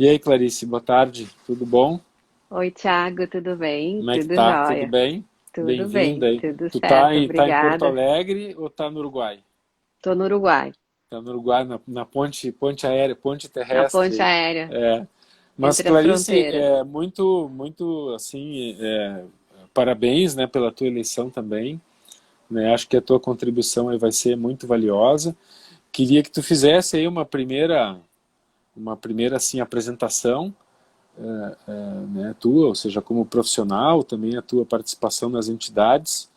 E aí, Clarice, boa tarde, tudo bom? Oi, Thiago, tudo bem? Como é que Tudo tá? Tudo jóia? bem? Tudo bem, Bem-vinda aí. tudo Tu tá certo, tá em Porto obrigada. Alegre ou tá no Uruguai? Tô no Uruguai, Tá no Uruguai, na ponte aérea, ponte na terrestre ponte aí. aérea, É. Mas, entre as Clarice, fronteiras. muito, assim, parabéns, né, pela tua eleição também. Né? Acho que a tua contribuição aí vai ser muito valiosa. Queria que tu fizesse aí uma primeira assim, apresentação, né, tua, ou seja, como profissional, também a tua participação nas entidades,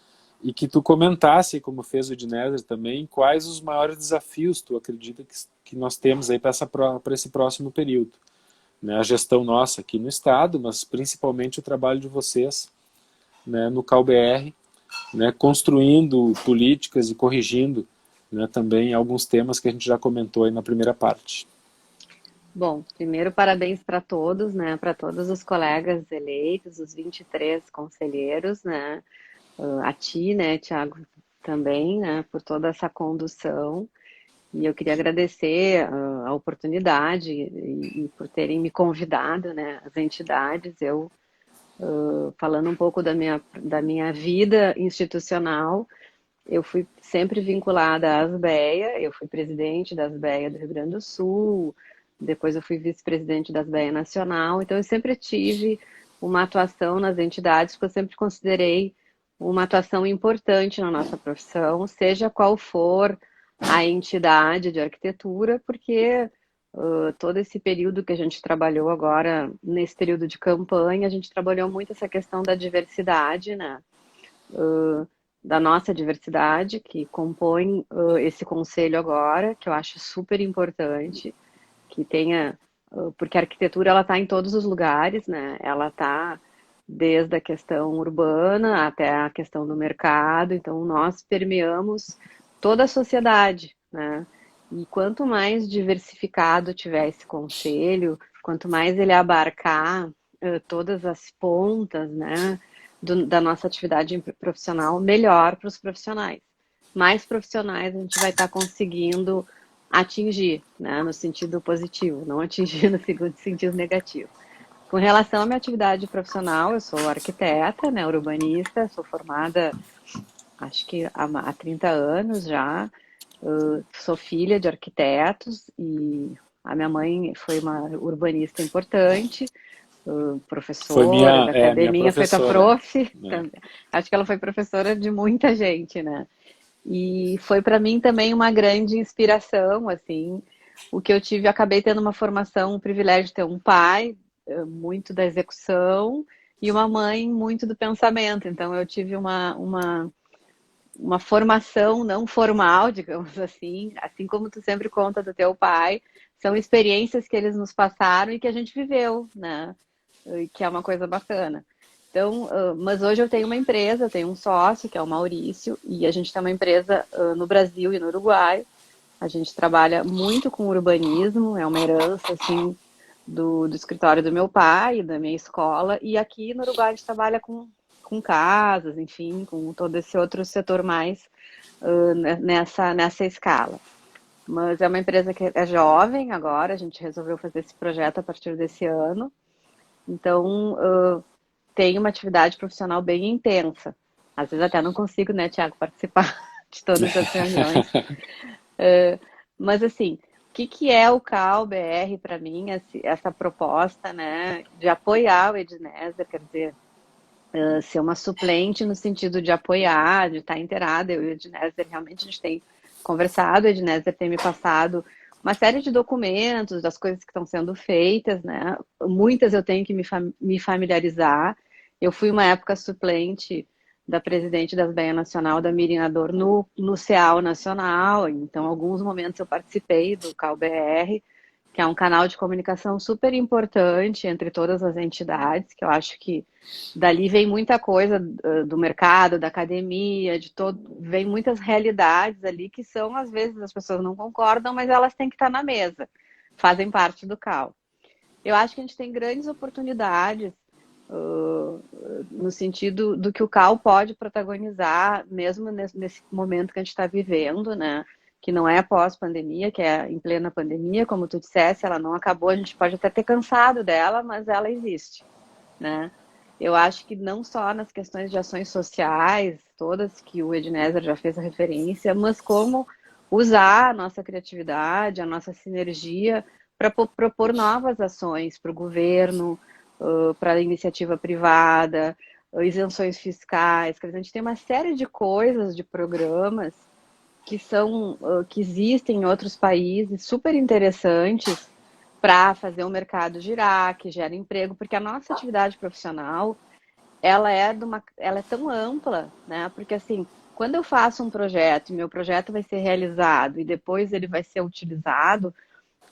e que tu comentasse, como fez o Ednézer também, quais os maiores desafios tu acredita que nós temos aí para esse próximo período. Né, a gestão nossa aqui no Estado, mas principalmente o trabalho de vocês, né, no CalBR, né, construindo políticas e corrigindo, né, também alguns temas que a gente já comentou aí na primeira parte. Bom, primeiro parabéns para todos, né? Para todos os colegas eleitos, os 23 conselheiros, né? A ti, né, Thiago, também, né? Por toda essa condução. E eu queria agradecer a oportunidade e por terem me convidado, né? As entidades, falando um pouco da minha vida institucional. Eu fui sempre vinculada à ASBEA, eu fui presidente da ASBEA do Rio Grande do Sul, depois eu fui vice-presidente da ASBEA Nacional, então eu sempre tive uma atuação nas entidades, porque eu sempre considerei uma atuação importante na nossa profissão, seja qual for a entidade de arquitetura, porque todo esse período que a gente trabalhou agora, nesse período de campanha, a gente trabalhou muito essa questão da diversidade, né? Da nossa diversidade, que compõe esse conselho agora, que eu acho super importante, que tenha, porque a arquitetura ela está em todos os lugares, né? Ela está desde a questão urbana até a questão do mercado, então nós permeamos toda a sociedade, né? E quanto mais diversificado tiver esse conselho, quanto mais ele abarcar todas as pontas, né, da nossa atividade profissional, melhor para os profissionais. Mais profissionais a gente vai estar conseguindo atingir, né, no sentido positivo, não atingir no sentido negativo. Com relação à minha atividade profissional, eu sou arquiteta, né, urbanista, sou formada, acho que há 30 anos já, sou filha de arquitetos e a minha mãe foi uma urbanista importante, Foi professora da minha academia, foi tua professora. prof. Né? Acho que ela foi professora de muita gente, né? E foi para mim também uma grande inspiração, assim, o que eu tive, acabei tendo uma formação, um privilégio de ter um pai muito da execução e uma mãe muito do pensamento. Então eu tive uma formação não formal, digamos assim como tu sempre conta do teu pai, são experiências que eles nos passaram e que a gente viveu, né? Que é uma coisa bacana. Então, mas hoje eu tenho uma empresa, eu tenho um sócio, que é o Maurício, e a gente tem uma empresa no Brasil e no Uruguai. A gente trabalha muito com urbanismo, é uma herança, assim, do escritório do meu pai, da minha escola, e aqui no Uruguai a gente trabalha com casas, enfim, com todo esse outro setor mais nessa escala. Mas é uma empresa que é jovem agora, a gente resolveu fazer esse projeto a partir desse ano, então tem uma atividade profissional bem intensa. Às vezes até não consigo, né, Tiago, participar de todas as reuniões. Mas assim, o que é o CAL-BR para mim, essa proposta, né, de apoiar o Edneser, quer dizer, ser uma suplente no sentido de apoiar, de estar inteirada. Eu e o Edneser realmente a gente tem conversado, o Edneser tem me passado uma série de documentos das coisas que estão sendo feitas, né? Muitas eu tenho que me familiarizar. Eu fui uma época suplente da presidente da Assembleia Nacional, da Miriam Ador, no CEAL Nacional, então, em alguns momentos eu participei do CAL-BR, que é um canal de comunicação super importante entre todas as entidades, que eu acho que dali vem muita coisa do mercado, da academia, vem muitas realidades ali que são, às vezes, as pessoas não concordam, mas elas têm que estar na mesa, fazem parte do CAL. Eu acho que a gente tem grandes oportunidades no sentido do que o CAL pode protagonizar, mesmo nesse momento que a gente está vivendo, né? Que não é pós-pandemia, que é em plena pandemia, como tu dissesse, ela não acabou, a gente pode até ter cansado dela, mas ela existe, né? Eu acho que não só nas questões de ações sociais, todas que o Edneser já fez a referência, mas como usar a nossa criatividade, a nossa sinergia para propor novas ações para o governo, para a iniciativa privada, isenções fiscais. Quer dizer, a gente tem uma série de coisas, de programas que existem em outros países, super interessantes para fazer o mercado girar, que gera emprego, porque a nossa atividade profissional ela é tão ampla, né? Porque assim, quando eu faço um projeto e meu projeto vai ser realizado e depois ele vai ser utilizado,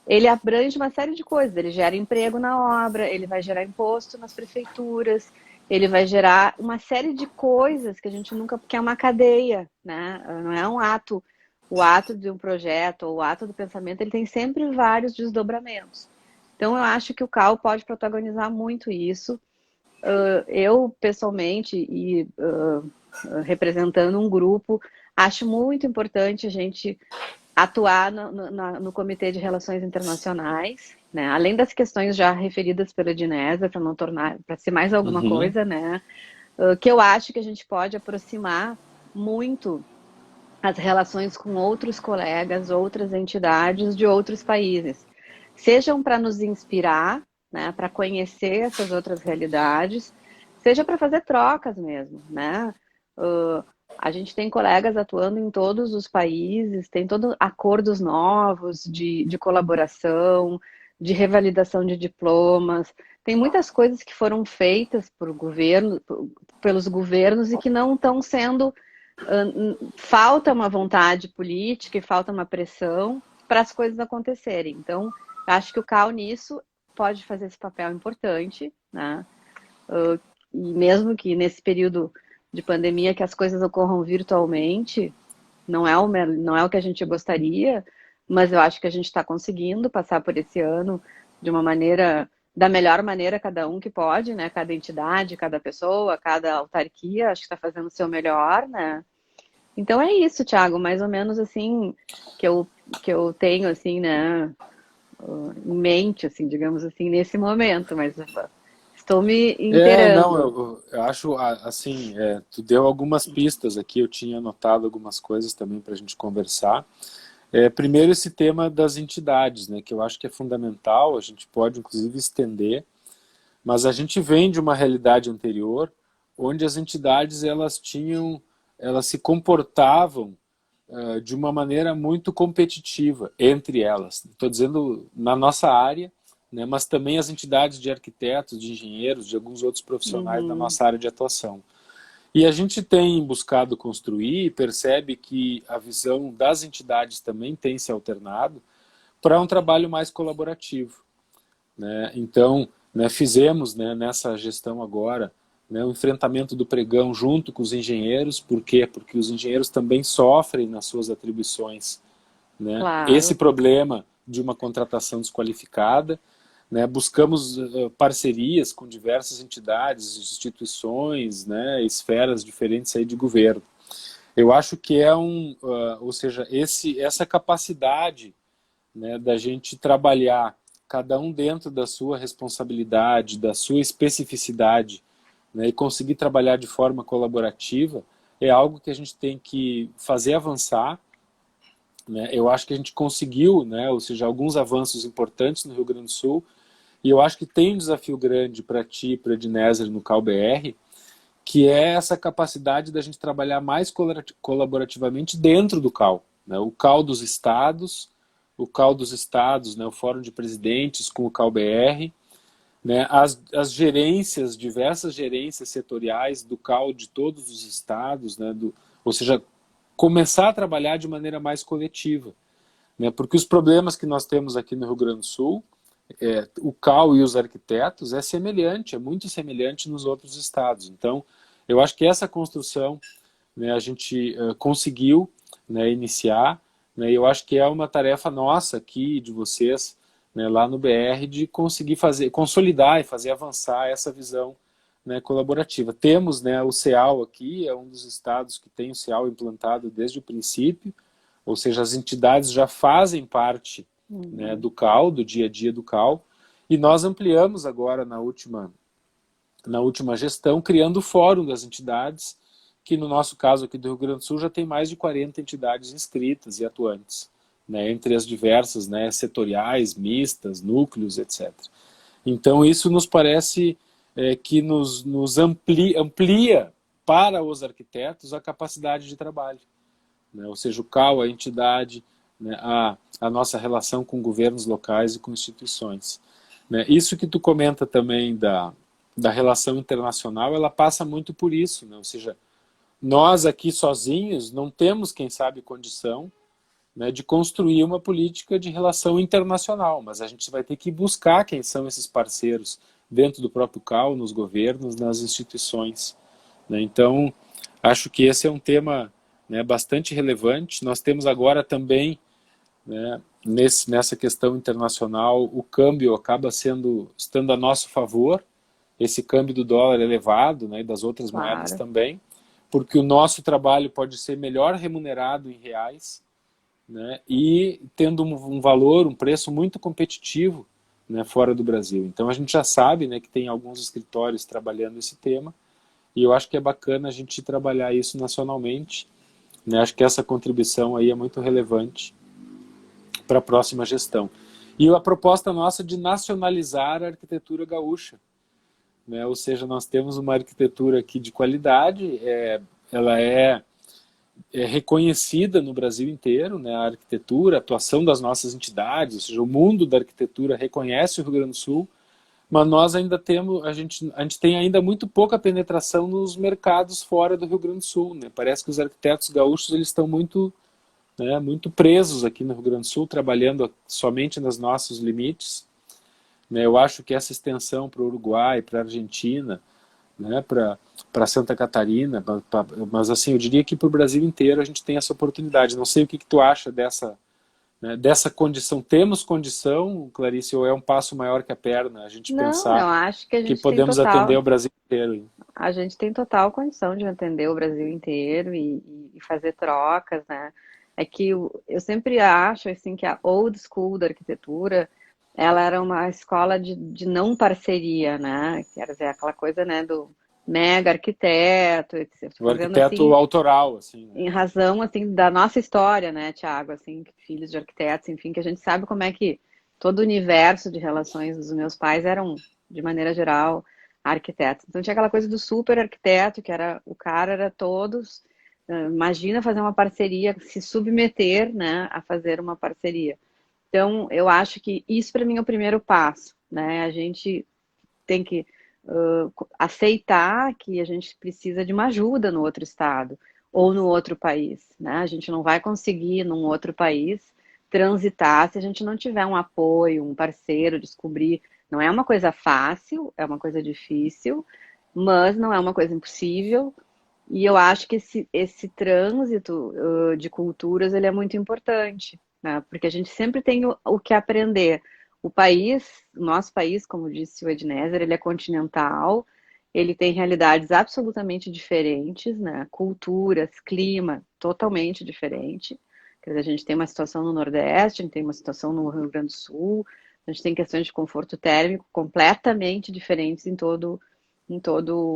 ele abrange uma série de coisas. Ele gera emprego na obra, ele vai gerar imposto nas prefeituras, ele vai gerar uma série de coisas que a gente nunca... Porque é uma cadeia, né? Não é um ato... O ato de um projeto ou o ato do pensamento, ele tem sempre vários desdobramentos. Então, eu acho que o CAL pode protagonizar muito isso. Eu, pessoalmente, e representando um grupo, acho muito importante a gente atuar no Comitê de Relações Internacionais, né? Além das questões já referidas pela Edneser, para não tornar, para ser mais alguma coisa, né? Que eu acho que a gente pode aproximar muito as relações com outros colegas, outras entidades de outros países, sejam para nos inspirar, né? Para conhecer essas outras realidades, seja para fazer trocas mesmo, né? A gente tem colegas atuando em todos os países, tem todos acordos novos de colaboração, de revalidação de diplomas. Tem muitas coisas que foram feitas por governo, pelos governos e que não estão sendo... falta uma vontade política e falta uma pressão para as coisas acontecerem. Então, acho que o CAL nisso pode fazer esse papel importante, né? E mesmo que nesse período de pandemia que as coisas ocorram virtualmente, não é o que a gente gostaria, mas eu acho que a gente está conseguindo passar por esse ano de uma maneira, da melhor maneira, cada um que pode, né? Cada entidade, cada pessoa, cada autarquia, acho que está fazendo o seu melhor, né? Então é isso, Thiago, mais ou menos assim que eu tenho assim, né, em mente, assim, digamos assim, nesse momento, mas estou me Não, inteirando. eu acho, assim, tu deu algumas pistas aqui, eu tinha anotado algumas coisas também para a gente conversar. Primeiro, esse tema das entidades, né, que eu acho que é fundamental, a gente pode inclusive estender, mas a gente vem de uma realidade anterior, onde as entidades elas se comportavam de uma maneira muito competitiva entre elas. Estou dizendo na nossa área, né, mas também as entidades de arquitetos, de engenheiros, de alguns outros profissionais da Uhum, nossa área de atuação. E a gente tem buscado construir e percebe que a visão das entidades também tem se alternado para um trabalho mais colaborativo, né? Então, né, fizemos, né, nessa gestão agora, né, o enfrentamento do pregão junto com os engenheiros. Por quê? Porque os engenheiros também sofrem nas suas atribuições, né, esse claro. problema de uma contratação desqualificada, né, buscamos parcerias com diversas entidades, instituições, né, esferas diferentes aí de governo. Eu acho que é ou seja, essa capacidade, né, da gente trabalhar cada um dentro da sua responsabilidade, da sua especificidade, né, e conseguir trabalhar de forma colaborativa é algo que a gente tem que fazer avançar, né? Eu acho que a gente conseguiu, né, ou seja, alguns avanços importantes no Rio Grande do Sul, e eu acho que tem um desafio grande para ti, para a Ednézer no CalBR, que é essa capacidade da gente trabalhar mais colaborativamente dentro do CAL, né? O CAL dos estados, né, o Fórum de Presidentes com o CalBR, né, as gerências, diversas gerências setoriais do CAL de todos os estados, né, ou seja, começar a trabalhar de maneira mais coletiva, né, porque os problemas que nós temos aqui no Rio Grande do Sul, o CAL e os arquitetos é semelhante, é muito semelhante nos outros estados. Então, eu acho que essa construção, né, a gente conseguiu, né, iniciar, né, e eu acho que é uma tarefa nossa aqui, de vocês, né, lá no BR, de conseguir consolidar e fazer avançar essa visão, né, colaborativa. Temos, né, o CEAL aqui, é um dos estados que tem o CEAL implantado desde o princípio, ou seja, as entidades já fazem parte, né, do CAL, do dia a dia do CAL, e nós ampliamos agora na última gestão, criando o Fórum das Entidades, que no nosso caso aqui do Rio Grande do Sul já tem mais de 40 entidades inscritas e atuantes, né, entre as diversas, né, setoriais, mistas, núcleos, etc. Então isso nos parece que nos amplia para os arquitetos a capacidade de trabalho, né, ou seja, o CAL, a entidade, né, a nossa relação com governos locais e com instituições. Né. Isso que tu comenta também da relação internacional, ela passa muito por isso, né, ou seja, nós aqui sozinhos não temos, quem sabe, condição, né, de construir uma política de relação internacional, mas a gente vai ter que buscar quem são esses parceiros dentro do próprio CAL, nos governos, nas instituições. Né? Então, acho que esse é um tema, né, bastante relevante. Nós temos agora também, né, nessa questão internacional, o câmbio acaba estando a nosso favor, esse câmbio do dólar elevado, né, e das outras moedas também, porque o nosso trabalho pode ser melhor remunerado em reais, né, e tendo um valor, um preço muito competitivo, né, fora do Brasil. Então a gente já sabe, né, que tem alguns escritórios trabalhando esse tema, e eu acho que é bacana a gente trabalhar isso nacionalmente, né, acho que essa contribuição aí é muito relevante para a próxima gestão. E a proposta nossa de nacionalizar a arquitetura gaúcha, né, ou seja, nós temos uma arquitetura aqui de qualidade, ela é reconhecida no Brasil inteiro, né, a arquitetura, a atuação das nossas entidades, ou seja, o mundo da arquitetura reconhece o Rio Grande do Sul, mas nós ainda temos, a gente tem ainda muito pouca penetração nos mercados fora do Rio Grande do Sul, né? Parece que os arquitetos gaúchos eles estão muito, né, muito presos aqui no Rio Grande do Sul, trabalhando somente nos nossos limites, né? Eu acho que essa extensão para o Uruguai, para a Argentina, né, para Santa Catarina, mas assim, eu diria que para o Brasil inteiro a gente tem essa oportunidade. Não sei o que tu acha né, dessa condição. Temos condição, Clarice, ou é um passo maior que a perna, a gente Não, eu pensar acho que a que gente tem podemos atender total, o Brasil inteiro? a gente tem total condição de atender o Brasil inteiro e fazer trocas, né? É que eu sempre acho assim que a old school da arquitetura, ela era uma escola de não parceria, né? Quer dizer, aquela coisa, né, do mega arquiteto, etc. O Tô dizendo arquiteto assim, autoral, assim, né? em razão assim da nossa história, né, Tiago, assim, filhos de arquitetos, enfim, que a gente sabe como é que todo o universo de relações dos meus pais eram, de maneira geral, arquitetos. Então tinha aquela coisa do super arquiteto, que era o cara era todos, imagina fazer uma parceria, se submeter, né, a fazer uma parceria. Então eu acho que isso para mim é o primeiro passo, né? A gente tem que aceitar que a gente precisa de uma ajuda no outro estado ou no outro país, né? A gente não vai conseguir num outro país transitar se a gente não tiver um apoio, um parceiro, descobrir. Não é uma coisa fácil, é uma coisa difícil, mas não é uma coisa impossível. E eu acho que esse trânsito de culturas ele é muito importante, né? Porque a gente sempre tem o que aprender. o nosso país, como disse o Ednézer, ele é continental, ele tem realidades absolutamente diferentes, né? Culturas, clima totalmente diferente. Quer dizer, a gente tem uma situação no Nordeste, a gente tem uma situação no Rio Grande do Sul, a gente tem questões de conforto térmico completamente diferentes em todo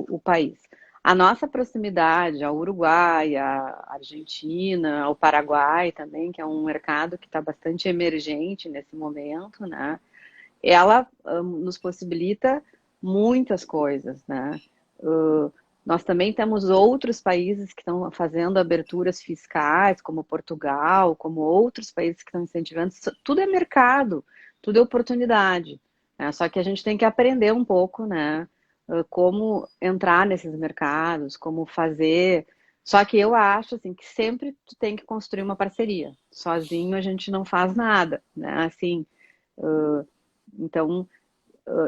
o país. A nossa proximidade ao Uruguai, à Argentina, ao Paraguai também, que é um mercado que está bastante emergente nesse momento, né? Ela nos possibilita muitas coisas, né? Nós também temos outros países que estão fazendo aberturas fiscais, como Portugal, como outros países que estão incentivando. Tudo é mercado, tudo é oportunidade, né? Só que a gente tem que aprender um pouco, né? Como entrar nesses mercados, como fazer. Só que eu acho assim que sempre tu tem que construir uma parceria. Sozinho a gente não faz nada, né? Assim, então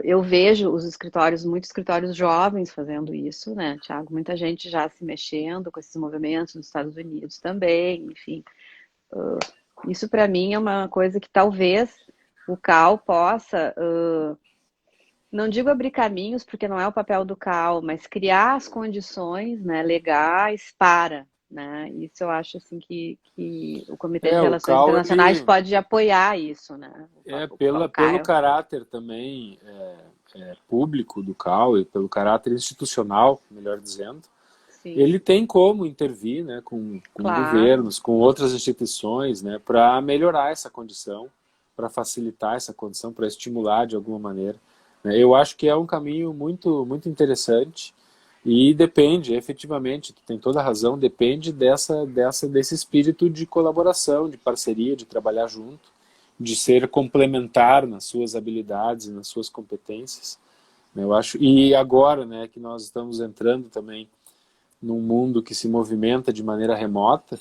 eu vejo os escritórios, muitos escritórios jovens fazendo isso, né, Tiago? Muita gente já se mexendo com esses movimentos nos Estados Unidos também, enfim. Isso para mim é uma coisa que talvez o CAL possa, não digo abrir caminhos, porque não é o papel do CAL, mas criar as condições, né, legais para, né? Isso eu acho assim que o Comitê de O Relações CAL, Internacionais ele, pode apoiar isso, né? O pelo CAL, caráter também público do CAL e pelo caráter institucional, melhor dizendo, sim, ele tem como intervir, né, com claro. governos, com outras instituições, né, para melhorar essa condição, para facilitar essa condição, para estimular de alguma maneira, né. Eu acho que é um caminho muito interessante e depende, efetivamente, tu tem toda a razão, depende desse espírito de colaboração, de parceria, de trabalhar junto, de ser complementar nas suas habilidades e nas suas competências, né. Eu acho, e agora, né, que nós estamos entrando também num mundo que se movimenta de maneira remota,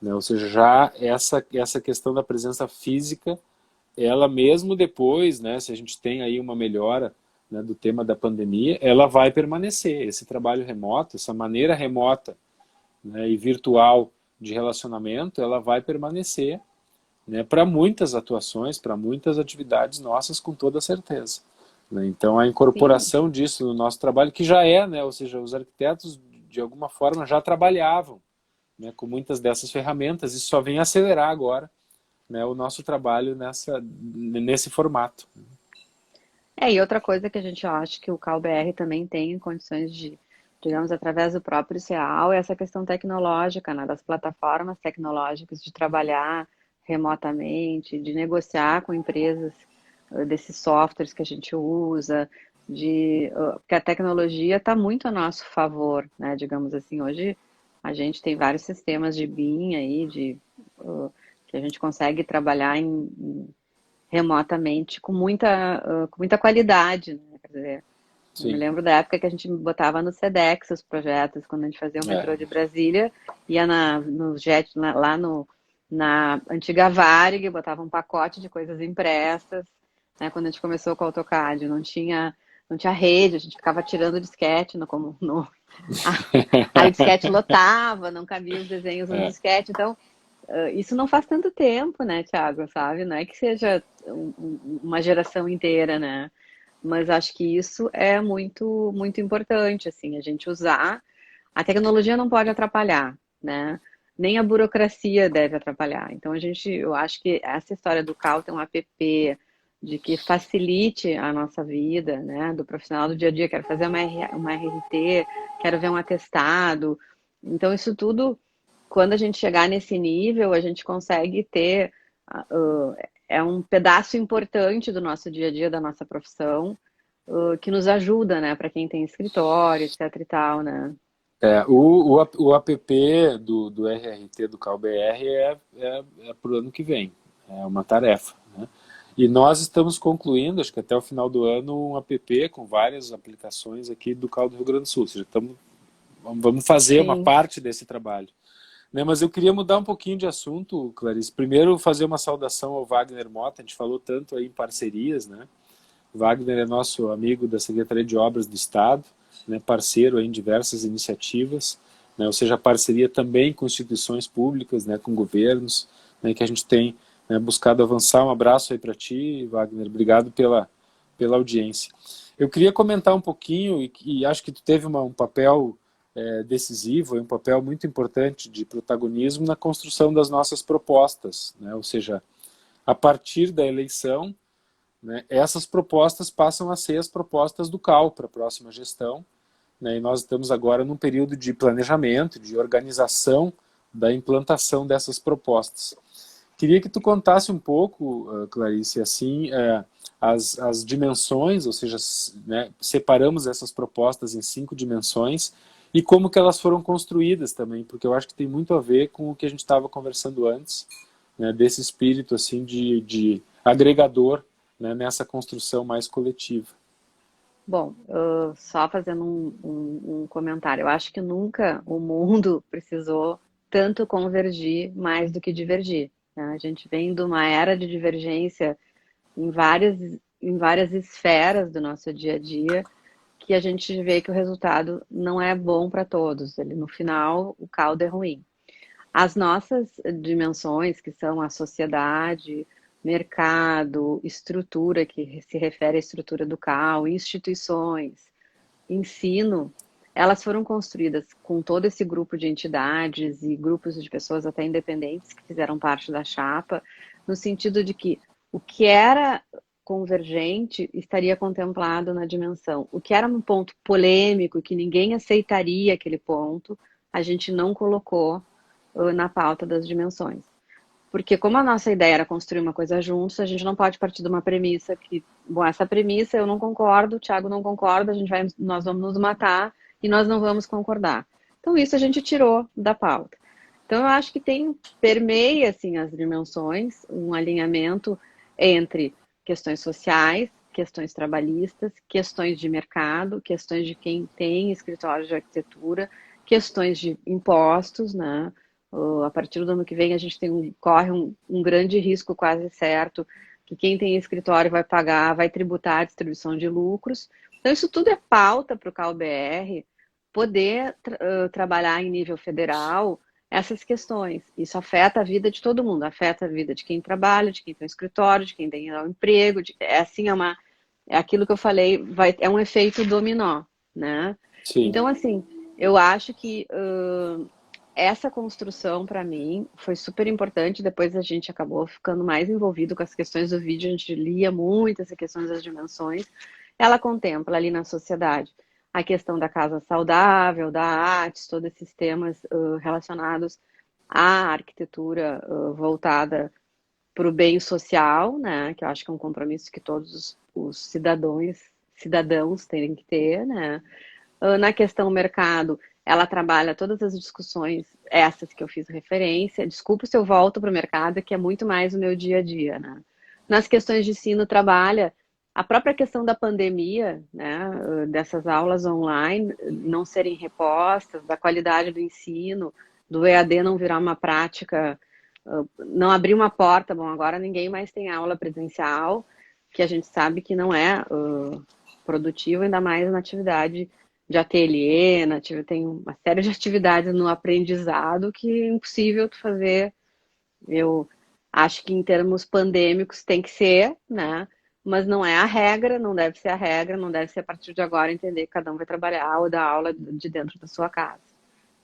né? Ou seja, já essa questão da presença física, ela mesmo depois, né, se a gente tem aí uma melhora, né, do tema da pandemia, ela vai permanecer. Esse trabalho remoto, essa maneira remota, né, e virtual de relacionamento, ela vai permanecer, né, para muitas atuações, para muitas atividades nossas, com toda certeza, né? Então, a Sim, incorporação disso no nosso trabalho, que já é, né, ou seja, os arquitetos, de alguma forma, já trabalhavam, né, com muitas dessas ferramentas, e só vem acelerar agora, né, o nosso trabalho nesse formato. e outra coisa que a gente acha que o CalBR também tem condições de, digamos, através do próprio CEAL, é essa questão tecnológica, né, das plataformas tecnológicas, de trabalhar remotamente, de negociar com empresas desses softwares que a gente usa, porque a tecnologia está muito a nosso favor, né, digamos assim, hoje a gente tem vários sistemas de BIM aí, que a gente consegue trabalhar remotamente com muita qualidade, né? Quer dizer, eu me Sim. lembro da época que a gente botava no SEDEX os projetos, quando a gente fazia o metrô É. de Brasília, ia no JET, lá na antiga Varig, botava um pacote de coisas impressas, né? Quando a gente começou com o AutoCAD, não tinha rede, a gente ficava tirando disquete aí o disquete lotava, não cabia os desenhos no É. disquete, então isso não faz tanto tempo, né, Thiago, sabe? Não é que seja uma geração inteira, né? Mas acho que isso é muito importante, assim, a gente usar. A tecnologia não pode atrapalhar, né? Nem a burocracia deve atrapalhar. Então, eu acho que essa história do CAL tem um app de que facilite a nossa vida, né? Do profissional do dia a dia, quero fazer uma RT, quero ver um atestado. Então, isso tudo, quando a gente chegar nesse nível, a gente consegue ter é um pedaço importante do nosso dia a dia, da nossa profissão, que nos ajuda, né, para quem tem escritório, etc e tal, né? O app do RRT do CalBR é para o ano que vem, é uma tarefa, né? E nós estamos concluindo, acho que até o final do ano, um app com várias aplicações aqui do Cal do Rio Grande do Sul. Ou seja, vamos fazer uma Sim, parte desse trabalho, né? Mas eu queria mudar um pouquinho de assunto, Clarice. Primeiro, fazer uma saudação ao Wagner Mota. A gente falou tanto aí em parcerias, né? Wagner é nosso amigo da Secretaria de Obras do Estado, né, parceiro em diversas iniciativas, né, ou seja, parceria também com instituições públicas, né, com governos, né, que a gente tem né, buscado avançar. Um abraço aí para ti, Wagner. Obrigado pela audiência. Eu queria comentar um pouquinho, e acho que tu teve um papel decisivo, um papel muito importante de protagonismo na construção das nossas propostas, né? Ou seja, a partir da eleição, né, essas propostas passam a ser as propostas do CAL para a próxima gestão, né, e nós estamos agora num período de planejamento, de organização da implantação dessas propostas. Queria que tu contasse um pouco, Clarice, assim, as dimensões, ou seja, né, separamos essas propostas em 5 dimensões e como que elas foram construídas também, porque eu acho que tem muito a ver com o que a gente estava conversando antes, né, desse espírito assim de agregador, né, nessa construção mais coletiva. Bom, só fazendo um comentário. Eu acho que nunca o mundo precisou tanto convergir mais do que divergir, né? A gente vem de uma era de divergência em várias esferas do nosso dia a dia, que a gente vê que o resultado não é bom para todos. No final, o caldo é ruim. As nossas dimensões, que são a sociedade, mercado, estrutura, que se refere à estrutura do CAL, instituições, ensino, elas foram construídas com todo esse grupo de entidades e grupos de pessoas até independentes que fizeram parte da chapa, no sentido de que o que era convergente estaria contemplado na dimensão. O que era um ponto polêmico, que ninguém aceitaria aquele ponto, a gente não colocou na pauta das dimensões. Porque como a nossa ideia era construir uma coisa juntos, a gente não pode partir de uma premissa que, bom, essa premissa eu não concordo, o Thiago não concorda, nós vamos nos matar e nós não vamos concordar. Então isso a gente tirou da pauta. Então eu acho que permeia assim as dimensões, um alinhamento entre questões sociais, questões trabalhistas, questões de mercado, questões de quem tem escritório de arquitetura, questões de impostos, né? A partir do ano que vem a gente corre um grande risco quase certo, que quem tem escritório vai pagar, vai tributar a distribuição de lucros. Então isso tudo é pauta para o CalBR poder trabalhar em nível federal essas questões. Isso afeta a vida de todo mundo, afeta a vida de quem trabalha, de quem tem um escritório, de quem tem um emprego, é aquilo que eu falei, é um efeito dominó, né? Sim. Então, assim, eu acho que essa construção, para mim, foi super importante. Depois a gente acabou ficando mais envolvido com as questões do vídeo, a gente lia muito essas questões das dimensões. Ela contempla ali na sociedade a questão da casa saudável, da arte, todos esses temas relacionados à arquitetura voltada para o bem social, né? Que eu acho que é um compromisso que todos os cidadãos têm que ter, né? Na questão mercado, ela trabalha todas as discussões, essas que eu fiz referência. Desculpa se eu volto para o mercado, que é muito mais o meu dia a dia, né? Nas questões de ensino, trabalha a própria questão da pandemia, né? Dessas aulas online não serem repostas, da qualidade do ensino, do EAD não virar uma prática, não abrir uma porta. Bom, agora ninguém mais tem aula presencial, que a gente sabe que não é produtivo, ainda mais na atividade de ateliê, tem uma série de atividades no aprendizado que é impossível tu fazer. Eu acho que em termos pandêmicos tem que ser, né? Mas não é a regra, não deve ser a regra, não deve ser a partir de agora entender que cada um vai trabalhar ou dar aula de dentro da sua casa,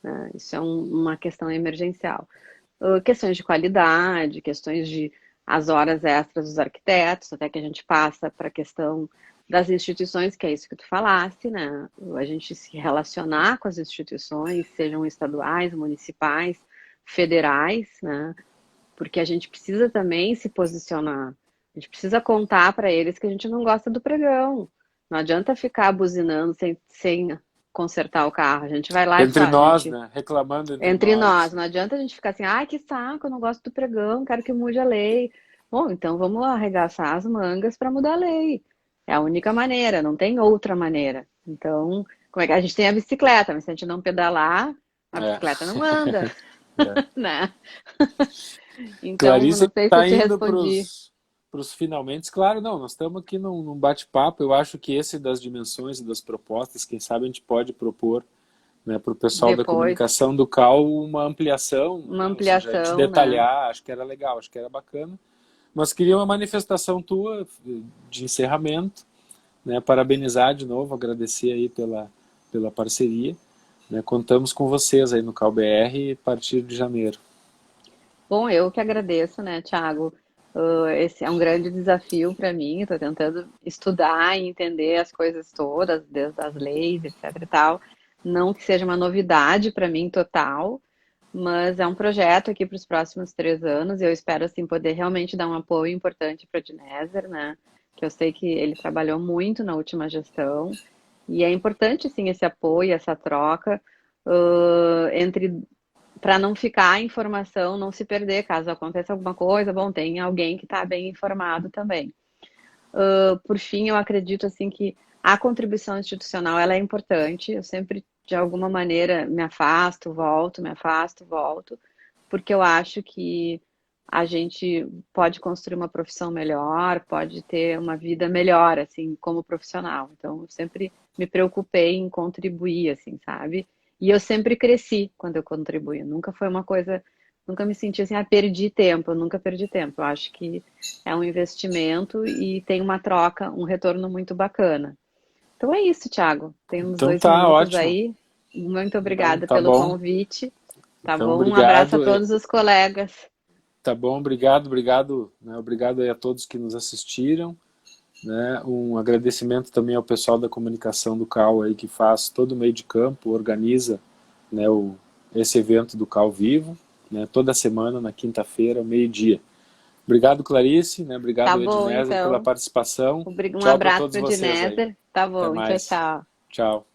né? Isso é uma questão emergencial. Questões de qualidade, questões de as horas extras dos arquitetos, até que a gente passa para a questão das instituições, que é isso que tu falaste, né? A gente se relacionar com as instituições, sejam estaduais, municipais, federais, né? Porque a gente precisa também se posicionar. A gente precisa contar para eles que a gente não gosta do pregão. Não adianta ficar buzinando sem consertar o carro. A gente vai lá e Entre fala, nós, gente, né? Reclamando entre nós. nós. Não adianta a gente ficar assim, ai, que saco, eu não gosto do pregão, quero que mude a lei. Bom, então vamos arregaçar as mangas para mudar a lei. É a única maneira, não tem outra maneira. Então, como é que a gente tem a bicicleta, mas se a gente não pedalar, a É. bicicleta não anda, É. né? Então, Clarice não sei se eu está te indo respondi. para os finalmente. Claro, não, nós estamos aqui num bate-papo. Eu acho que esse das dimensões e das propostas, quem sabe a gente pode propor, né, para o pessoal da Depois, comunicação do CAL uma ampliação, uma né, ou seja, a gente ampliação, né? detalhar, acho que era legal, acho que era bacana. Mas queria uma manifestação tua de encerramento, né? Parabenizar de novo, agradecer aí pela parceria, né? Contamos com vocês aí no CalBR a partir de janeiro. Bom, eu que agradeço, né, Thiago? Esse é um grande desafio para mim. Estou tentando estudar e entender as coisas todas, desde as leis, etc e tal. Não que seja uma novidade para mim total, mas é um projeto aqui para os próximos 3 anos. E eu espero assim poder realmente dar um apoio importante para o Dinéser, né? Que eu sei que ele trabalhou muito na última gestão e é importante sim esse apoio, essa troca entre para não ficar a informação, não se perder, caso aconteça alguma coisa, bom, tem alguém que está bem informado também. Por fim, eu acredito assim que a contribuição institucional ela é importante. Eu sempre, de alguma maneira, me afasto, volto, porque eu acho que a gente pode construir uma profissão melhor, pode ter uma vida melhor, assim, como profissional. Então, eu sempre me preocupei em contribuir, assim, sabe? E eu sempre cresci quando eu contribuí. Nunca foi uma coisa, nunca me senti assim, perdi tempo. Eu nunca perdi tempo. Eu acho que é um investimento e tem uma troca, um retorno muito bacana. Então é isso, Thiago. Temos Então 2 minutos ótimo. aí. Muito Não, obrigada tá pelo bom. convite. Tá Então, bom? Um abraço a obrigado. todos os colegas. Tá bom, obrigado, né? Obrigado aí a todos que nos assistiram, né? Um agradecimento também ao pessoal da comunicação do CAL aí que faz todo o meio de campo, organiza, né, esse evento do CAL Vivo, né, toda semana na quinta-feira, ao meio-dia. Obrigado, Clarice, né? Tá Obrigado, bom, Ednézer, pela então. participação. Um Tchau para abraço todos para o vocês aí. Dinéser. Tá Até bom, tchau, mais. tchau. Tchau.